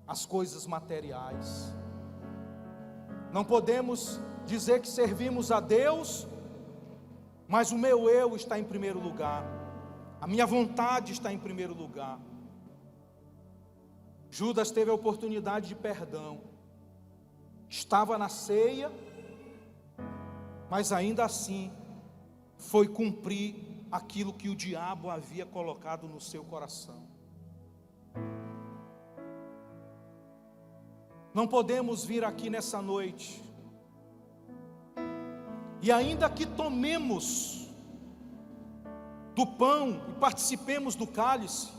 as coisas materiais. Não podemos dizer que servimos a Deus, mas o meu eu está em primeiro lugar, a minha vontade está em primeiro lugar. Judas teve a oportunidade de perdão, estava na ceia, mas ainda assim foi cumprir aquilo que o diabo havia colocado no seu coração. Não podemos vir aqui nessa noite e ainda que tomemos do pão e participemos do cálice,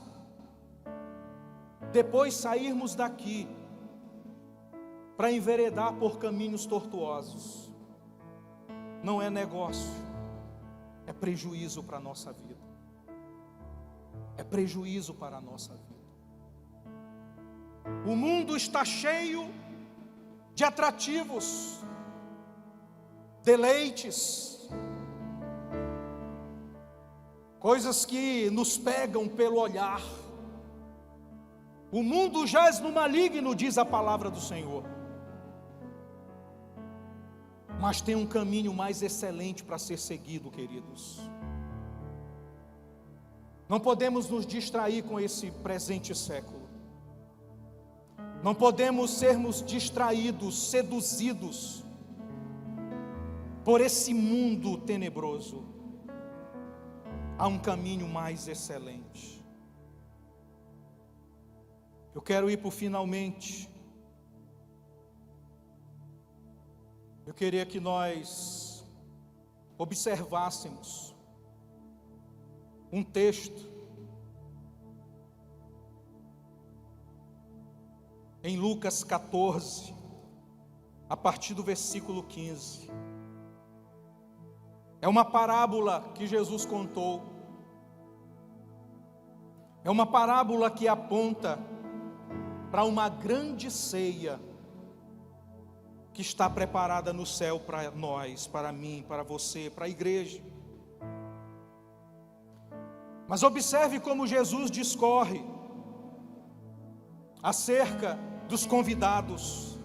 depois sairmos daqui para enveredar por caminhos tortuosos. Não é negócio, é prejuízo para a nossa vida. É prejuízo para a nossa vida. O mundo está cheio de atrativos, deleites, coisas que nos pegam pelo olhar. O mundo jaz no maligno, diz a palavra do Senhor. Mas tem um caminho mais excelente para ser seguido, queridos. Não podemos nos distrair com esse presente século. Não podemos sermos distraídos, seduzidos por esse mundo tenebroso. Há um caminho mais excelente. Eu quero ir para o finalmente. Eu queria que nós observássemos um texto em Lucas 14, a partir do versículo 15. É uma parábola que Jesus contou. É uma parábola que aponta para uma grande ceia que está preparada no céu para nós, para mim, para você, para a igreja. Mas observe como Jesus discorre acerca dos convidados.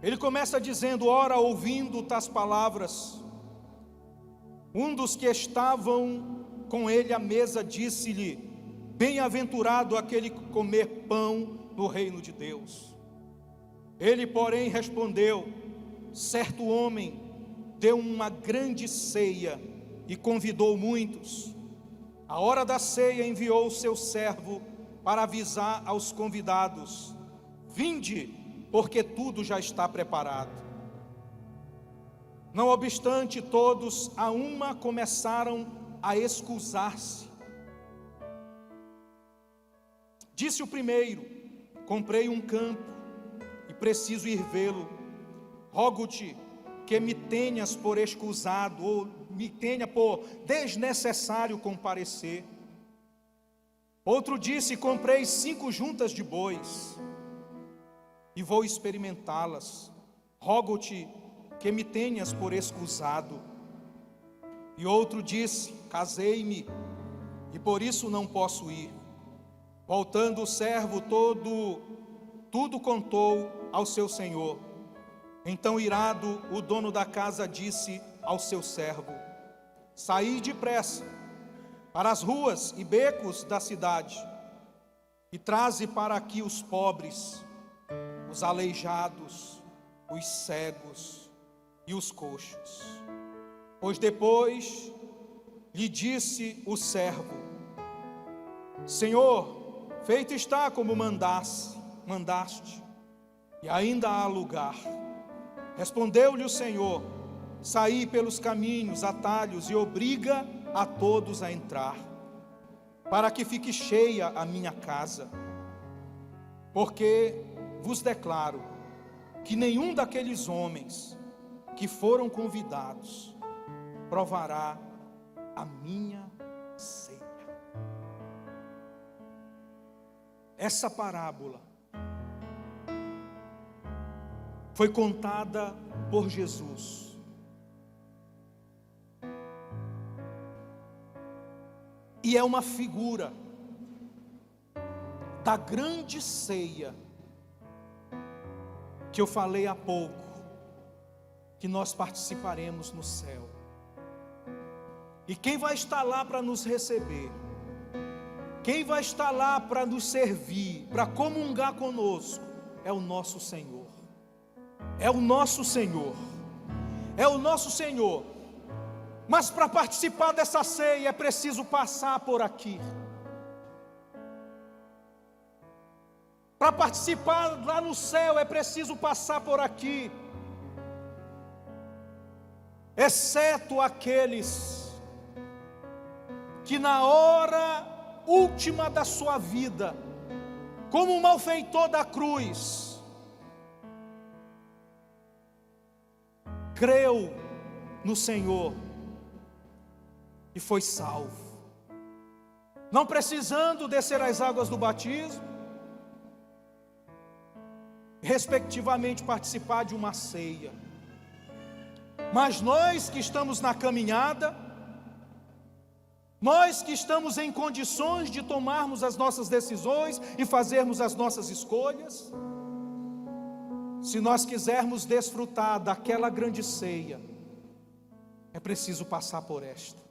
Ele começa dizendo: ora, ouvindo tais palavras, um dos que estavam com ele à mesa disse-lhe: bem-aventurado aquele que comer pão no reino de Deus. Ele, porém, respondeu: certo homem deu uma grande ceia e convidou muitos. À hora da ceia enviou o seu servo para avisar aos convidados: vinde, porque tudo já está preparado. Não obstante, todos a uma começaram a excusar-se. Disse o primeiro: comprei um campo e preciso ir vê-lo. Rogo-te que me tenhas por escusado, ou me tenha por desnecessário comparecer. Outro disse: comprei 5 juntas de bois e vou experimentá-las. Rogo-te que me tenhas por escusado. E outro disse: casei-me e por isso não posso ir. Voltando o servo tudo contou ao seu senhor. Então, irado, o dono da casa disse ao seu servo: saí depressa para as ruas e becos da cidade e traze para aqui os pobres, os aleijados, os cegos e os coxos. Pois depois lhe disse o servo: Senhor, feito está como mandaste, e ainda há lugar. Respondeu-lhe o Senhor: saí pelos caminhos, atalhos, e obriga a todos a entrar, para que fique cheia a minha casa. Porque vos declaro que nenhum daqueles homens que foram convidados provará a minha ceia. Essa parábola foi contada por Jesus. E é uma figura da grande ceia que eu falei há pouco, que nós participaremos no céu. E quem vai estar lá para nos receber, quem vai estar lá para nos servir, para comungar conosco, é o nosso Senhor. É o nosso Senhor. É o nosso Senhor. Mas para participar dessa ceia é preciso passar por aqui. Para participar lá no céu é preciso passar por aqui. Exceto aqueles que na hora última da sua vida, como um malfeitor da cruz, creu no Senhor e foi salvo, não precisando descer as águas do batismo, respectivamente, participar de uma ceia. Mas nós que estamos na caminhada, nós que estamos em condições de tomarmos as nossas decisões e fazermos as nossas escolhas, se nós quisermos desfrutar daquela grande ceia, é preciso passar por esta.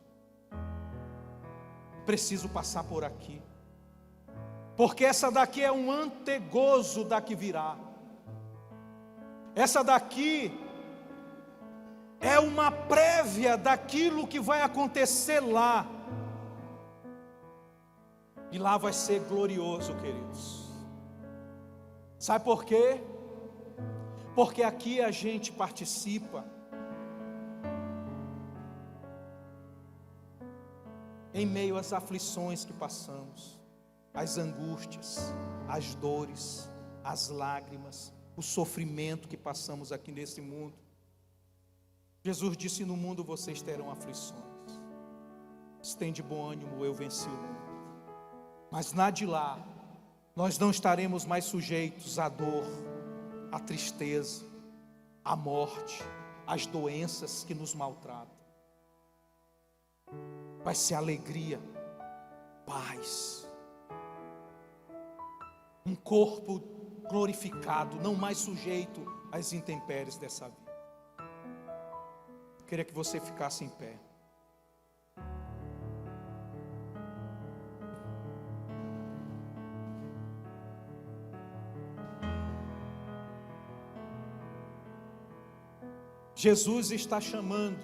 Preciso passar por aqui. Porque essa daqui é um antegozo da que virá. Essa daqui é uma prévia daquilo que vai acontecer lá. E lá vai ser glorioso, queridos. Sabe por quê? Porque aqui a gente participa em meio às aflições que passamos, as angústias, as dores, as lágrimas, o sofrimento que passamos aqui nesse mundo. Jesus disse: no mundo vocês terão aflições. Tem de bom ânimo, eu venci o mundo. Mas na de lá, nós não estaremos mais sujeitos à dor, à tristeza, à morte, às doenças que nos maltratam. Vai ser alegria, paz, um corpo glorificado, não mais sujeito às intempéries dessa vida. Eu queria que você ficasse em pé. Jesus está chamando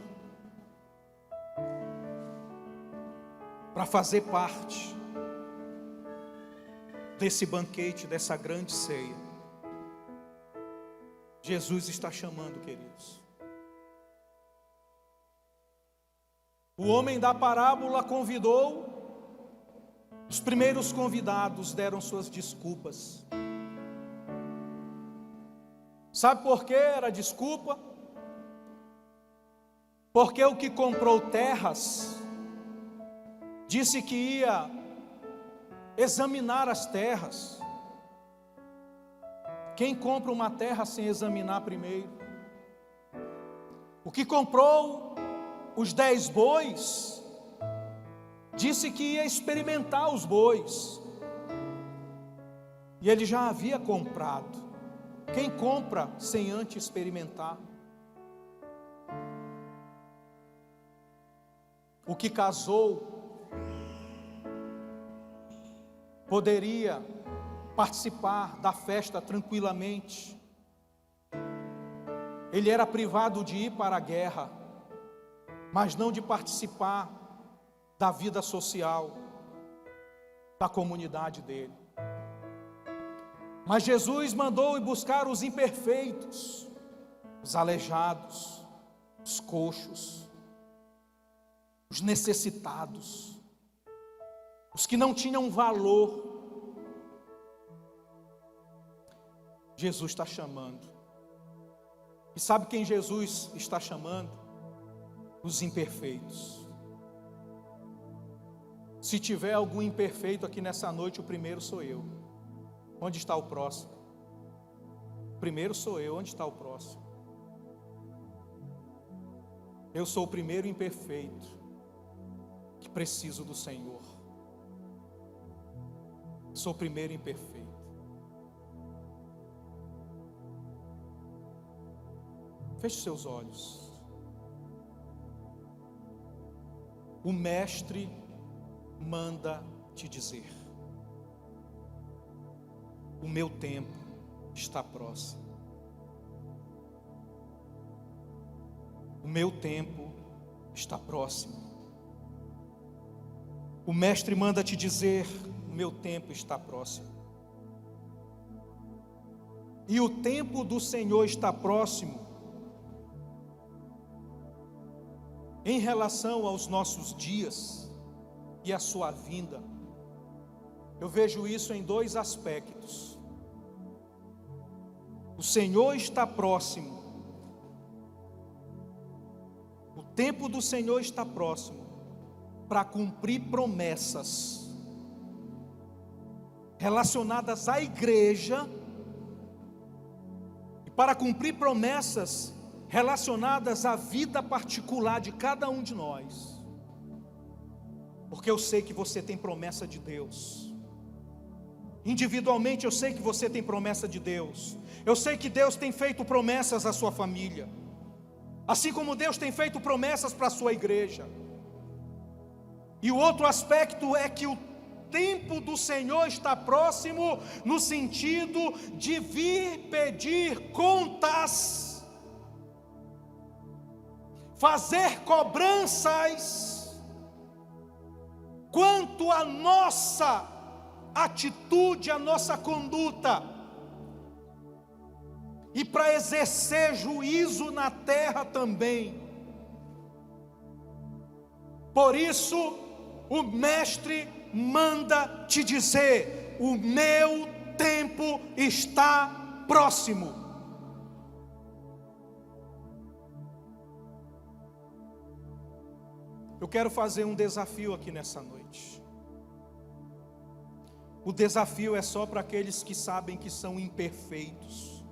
para fazer parte desse banquete, dessa grande ceia. Jesus está chamando, queridos. O homem da parábola convidou, os primeiros convidados deram suas desculpas. Sabe por que era desculpa? Porque o que comprou terras disse que ia examinar as terras. Quem compra uma terra sem examinar primeiro? O que comprou os 10 bois disse que ia experimentar os bois. E ele já havia comprado. Quem compra sem antes experimentar? O que casou poderia participar da festa tranquilamente. Ele era privado de ir para a guerra, mas não de participar da vida social da comunidade dele. Mas Jesus mandou ir buscar os imperfeitos, os aleijados, os coxos, os necessitados, os que não tinham valor. Jesus está chamando. E sabe quem Jesus está chamando? Os imperfeitos. Se tiver algum imperfeito aqui nessa noite, o primeiro sou eu. Onde está o próximo? O primeiro sou eu, onde está o próximo? Eu sou o primeiro imperfeito que preciso do Senhor. Sou o primeiro imperfeito. Feche seus olhos. O Mestre manda te dizer: o meu tempo está próximo. O meu tempo está próximo. O Mestre manda te dizer: o meu tempo está próximo. E o tempo do Senhor está próximo em relação aos nossos dias e a sua vinda. Eu vejo isso em 2 aspectos. O Senhor está próximo. O tempo do Senhor está próximo para cumprir promessas relacionadas à igreja para cumprir promessas relacionadas à vida particular de cada um de nós. Porque eu sei que você tem promessa de Deus. Individualmente eu sei que você tem promessa de Deus. Eu sei que Deus tem feito promessas à sua família, assim como Deus tem feito promessas para a sua igreja. E o outro aspecto é que o tempo do Senhor está próximo, no sentido de vir pedir contas, fazer cobranças quanto à nossa atitude, à nossa conduta, e para exercer juízo na terra também. Por isso, o mestre manda te dizer: o meu tempo está próximo. Eu quero fazer um desafio aqui nessa noite. O desafio é só para aqueles que sabem que são imperfeitos,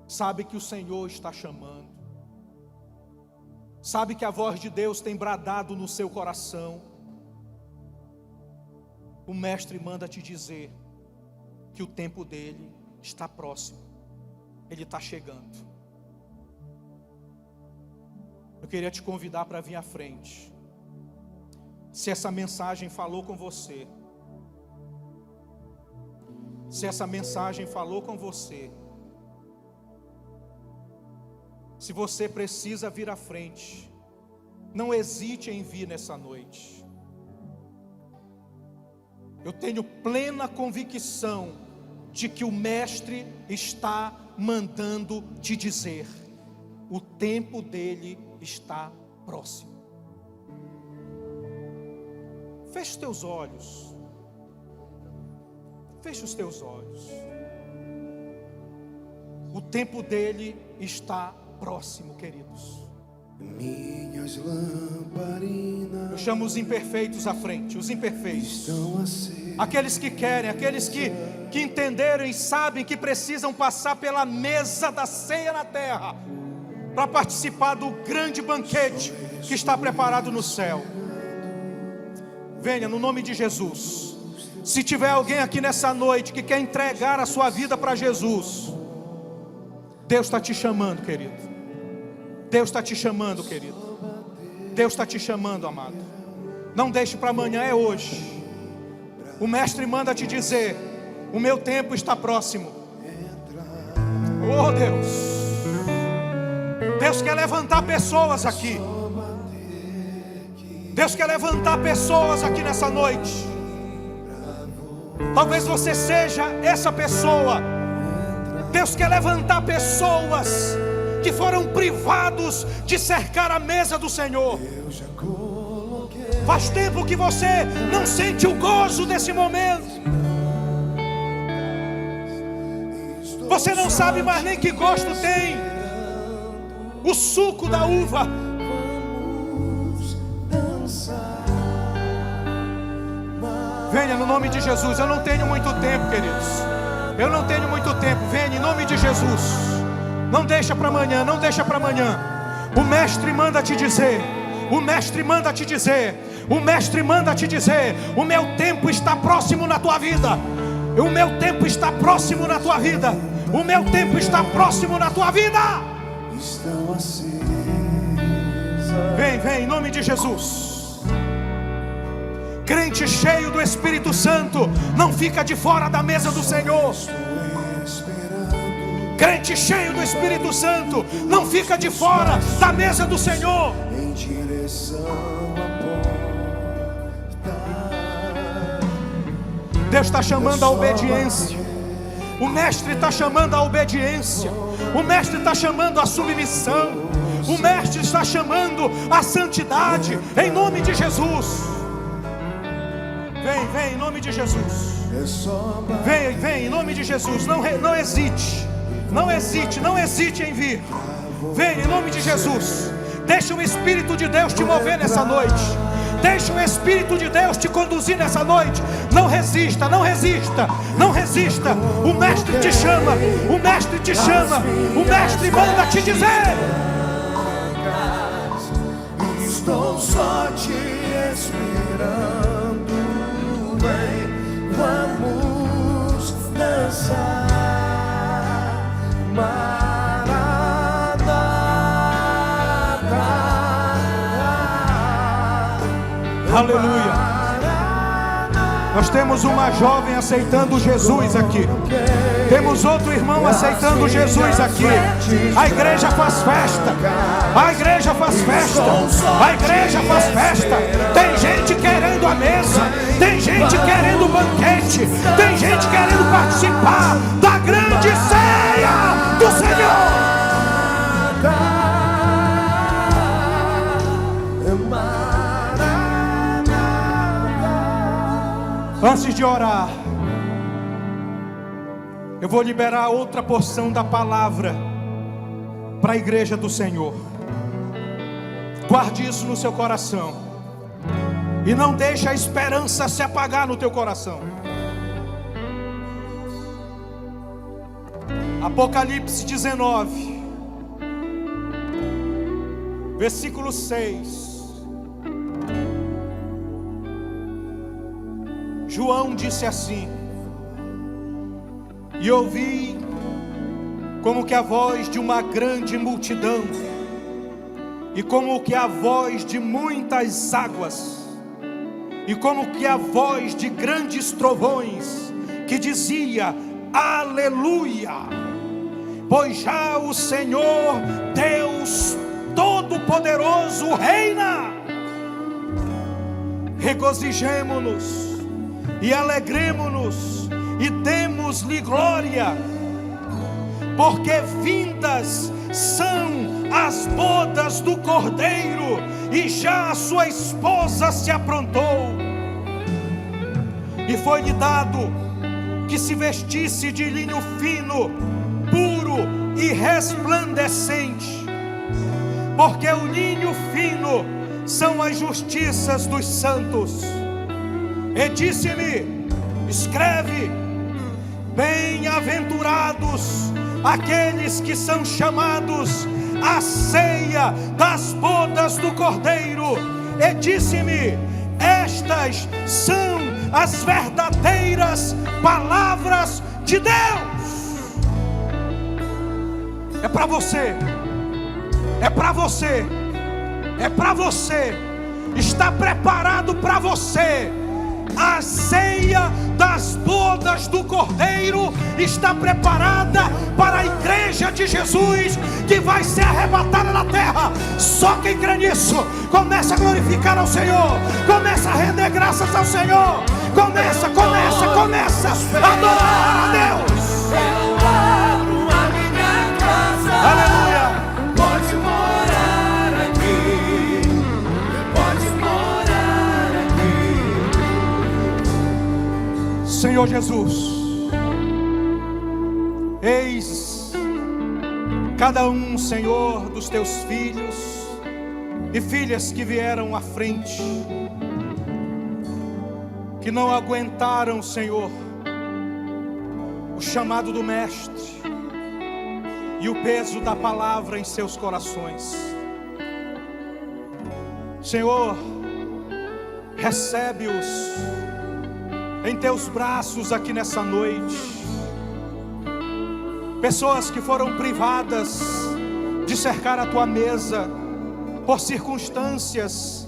sabe que o Senhor está chamando, sabe que a voz de Deus tem bradado no seu coração. O mestre manda te dizer que o tempo dele está próximo, ele está chegando. Eu queria te convidar para vir à frente. Se essa mensagem falou com você, se essa mensagem falou com você, se você precisa vir à frente, não hesite em vir nessa noite. Eu tenho plena convicção de que o mestre está mandando te dizer: o tempo dele está próximo. Feche os teus olhos. Feche os teus olhos. O tempo dele está próximo, queridos. Minhas lamparinas. Eu chamo os imperfeitos à frente, os imperfeitos. Estão acesas. Aqueles que querem, aqueles que entenderam e sabem que precisam passar pela mesa da ceia na terra, para participar do grande banquete que está preparado no céu. Venha no nome de Jesus. Se tiver alguém aqui nessa noite que quer entregar a sua vida para Jesus, Deus está te chamando, querido. Deus está te chamando, querido. Deus está te chamando, amado. Não deixe para amanhã, é hoje. O mestre manda te dizer: o meu tempo está próximo. Oh Deus, Deus quer levantar pessoas aqui. Deus quer levantar pessoas aqui nessa noite. Talvez você seja essa pessoa. Deus quer levantar pessoas que foram privados de cercar a mesa do Senhor. Faz tempo que você não sente o gozo desse momento. Você não sabe mais nem que gosto tem o suco da uva. Venha no nome de Jesus. Eu não tenho muito tempo, queridos. Eu não tenho muito tempo. Venha em nome de Jesus. Não deixa para amanhã, não deixa para amanhã. O mestre manda te dizer. O mestre manda te dizer. O mestre manda te dizer: o meu tempo está próximo na tua vida. O meu tempo está próximo na tua vida. O meu tempo está próximo na tua vida. Estão acesas. Vem, vem, em nome de Jesus. Crente cheio do Espírito Santo não fica de fora da mesa do Senhor. Crente cheio do Espírito Santo não fica de fora da mesa do Senhor. Em direção à porta. Deus está chamando a obediência. O mestre está chamando a obediência. O mestre está chamando a submissão. O mestre está chamando a santidade. Em nome de Jesus. Vem, vem, em nome de Jesus. Vem, vem, em nome de Jesus. Não hesite. Não hesite, não hesite em vir. Vem, em nome de Jesus. Deixa o Espírito de Deus te mover nessa noite. Deixa o Espírito de Deus te conduzir nessa noite. Não resista, não resista, não resista. O Mestre te chama, o Mestre te chama, o Mestre manda te dizer: estou só te esperando, vem, vamos dançar. Aleluia. Nós temos uma jovem aceitando Jesus aqui. Temos outro irmão aceitando Jesus aqui. A igreja faz festa. A igreja faz festa. A igreja faz festa. Tem gente querendo a mesa. Tem gente querendo o banquete. Tem gente querendo participar da grande ceia do Senhor. Antes de orar, eu vou liberar outra porção da palavra para a igreja do Senhor. Guarde isso no seu coração e não deixe a esperança se apagar no teu coração. Apocalipse 19, versículo 6. João disse assim: e ouvi como que a voz de uma grande multidão, e como que a voz de muitas águas, e como que a voz de grandes trovões, que dizia: aleluia, pois já o Senhor Deus Todo-Poderoso reina. Regozijemo-nos e alegremo-nos e demos-lhe glória, porque vindas são as bodas do Cordeiro, e já a sua esposa se aprontou. E foi-lhe dado que se vestisse de linho fino, puro e resplandecente, porque o linho fino são as justiças dos santos. E disse-me: escreve, bem-aventurados aqueles que são chamados à ceia das bodas do Cordeiro. E disse-me: estas são as verdadeiras palavras de Deus. É para você, é para você, é para você. Está preparado para você. A ceia das bodas do Cordeiro está preparada para a igreja de Jesus, que vai ser arrebatada na terra. Só quem crê nisso começa a glorificar ao Senhor, começa a render graças ao Senhor, começa a adorar a Deus. Eu abro a minha casa. Aleluia. Pode morar aqui, pode morar aqui. Senhor Jesus, eis cada um, Senhor, dos teus filhos e filhas que vieram à frente, que não aguentaram, Senhor, o chamado do Mestre e o peso da palavra em seus corações. Senhor, recebe-os em teus braços aqui nessa noite. Pessoas que foram privadas de cercar a tua mesa por circunstâncias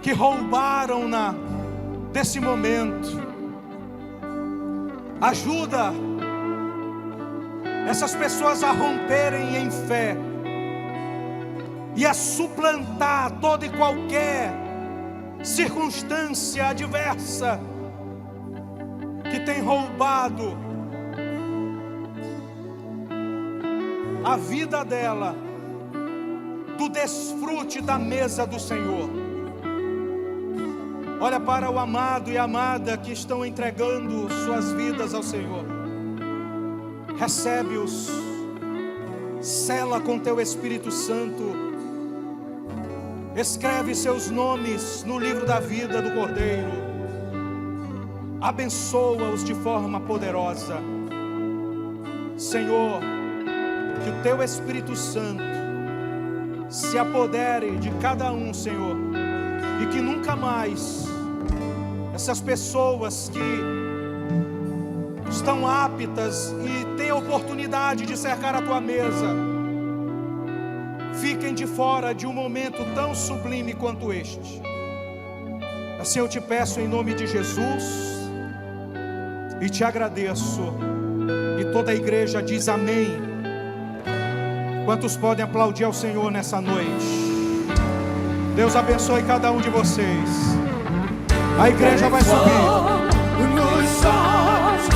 que roubaram desse momento. Ajuda essas pessoas a romperem em fé e a suplantar toda e qualquer circunstância adversa que tem roubado a vida dela do desfrute da mesa do Senhor. Olha para o amado e a amada que estão entregando suas vidas ao Senhor. Recebe-os, sela com teu Espírito Santo Escreve seus nomes no livro da vida do Cordeiro. Abençoa-os de forma poderosa. Senhor, que o Teu Espírito Santo se apodere de cada um, Senhor, e que nunca mais essas pessoas que estão aptas e têm a oportunidade de cercar a Tua mesa fiquem de fora de um momento tão sublime quanto este. Assim eu te peço em nome de Jesus e te agradeço. E toda a igreja diz amém. Quantos podem aplaudir ao Senhor nessa noite? Deus abençoe cada um de vocês. A igreja vai subir. Nos céus,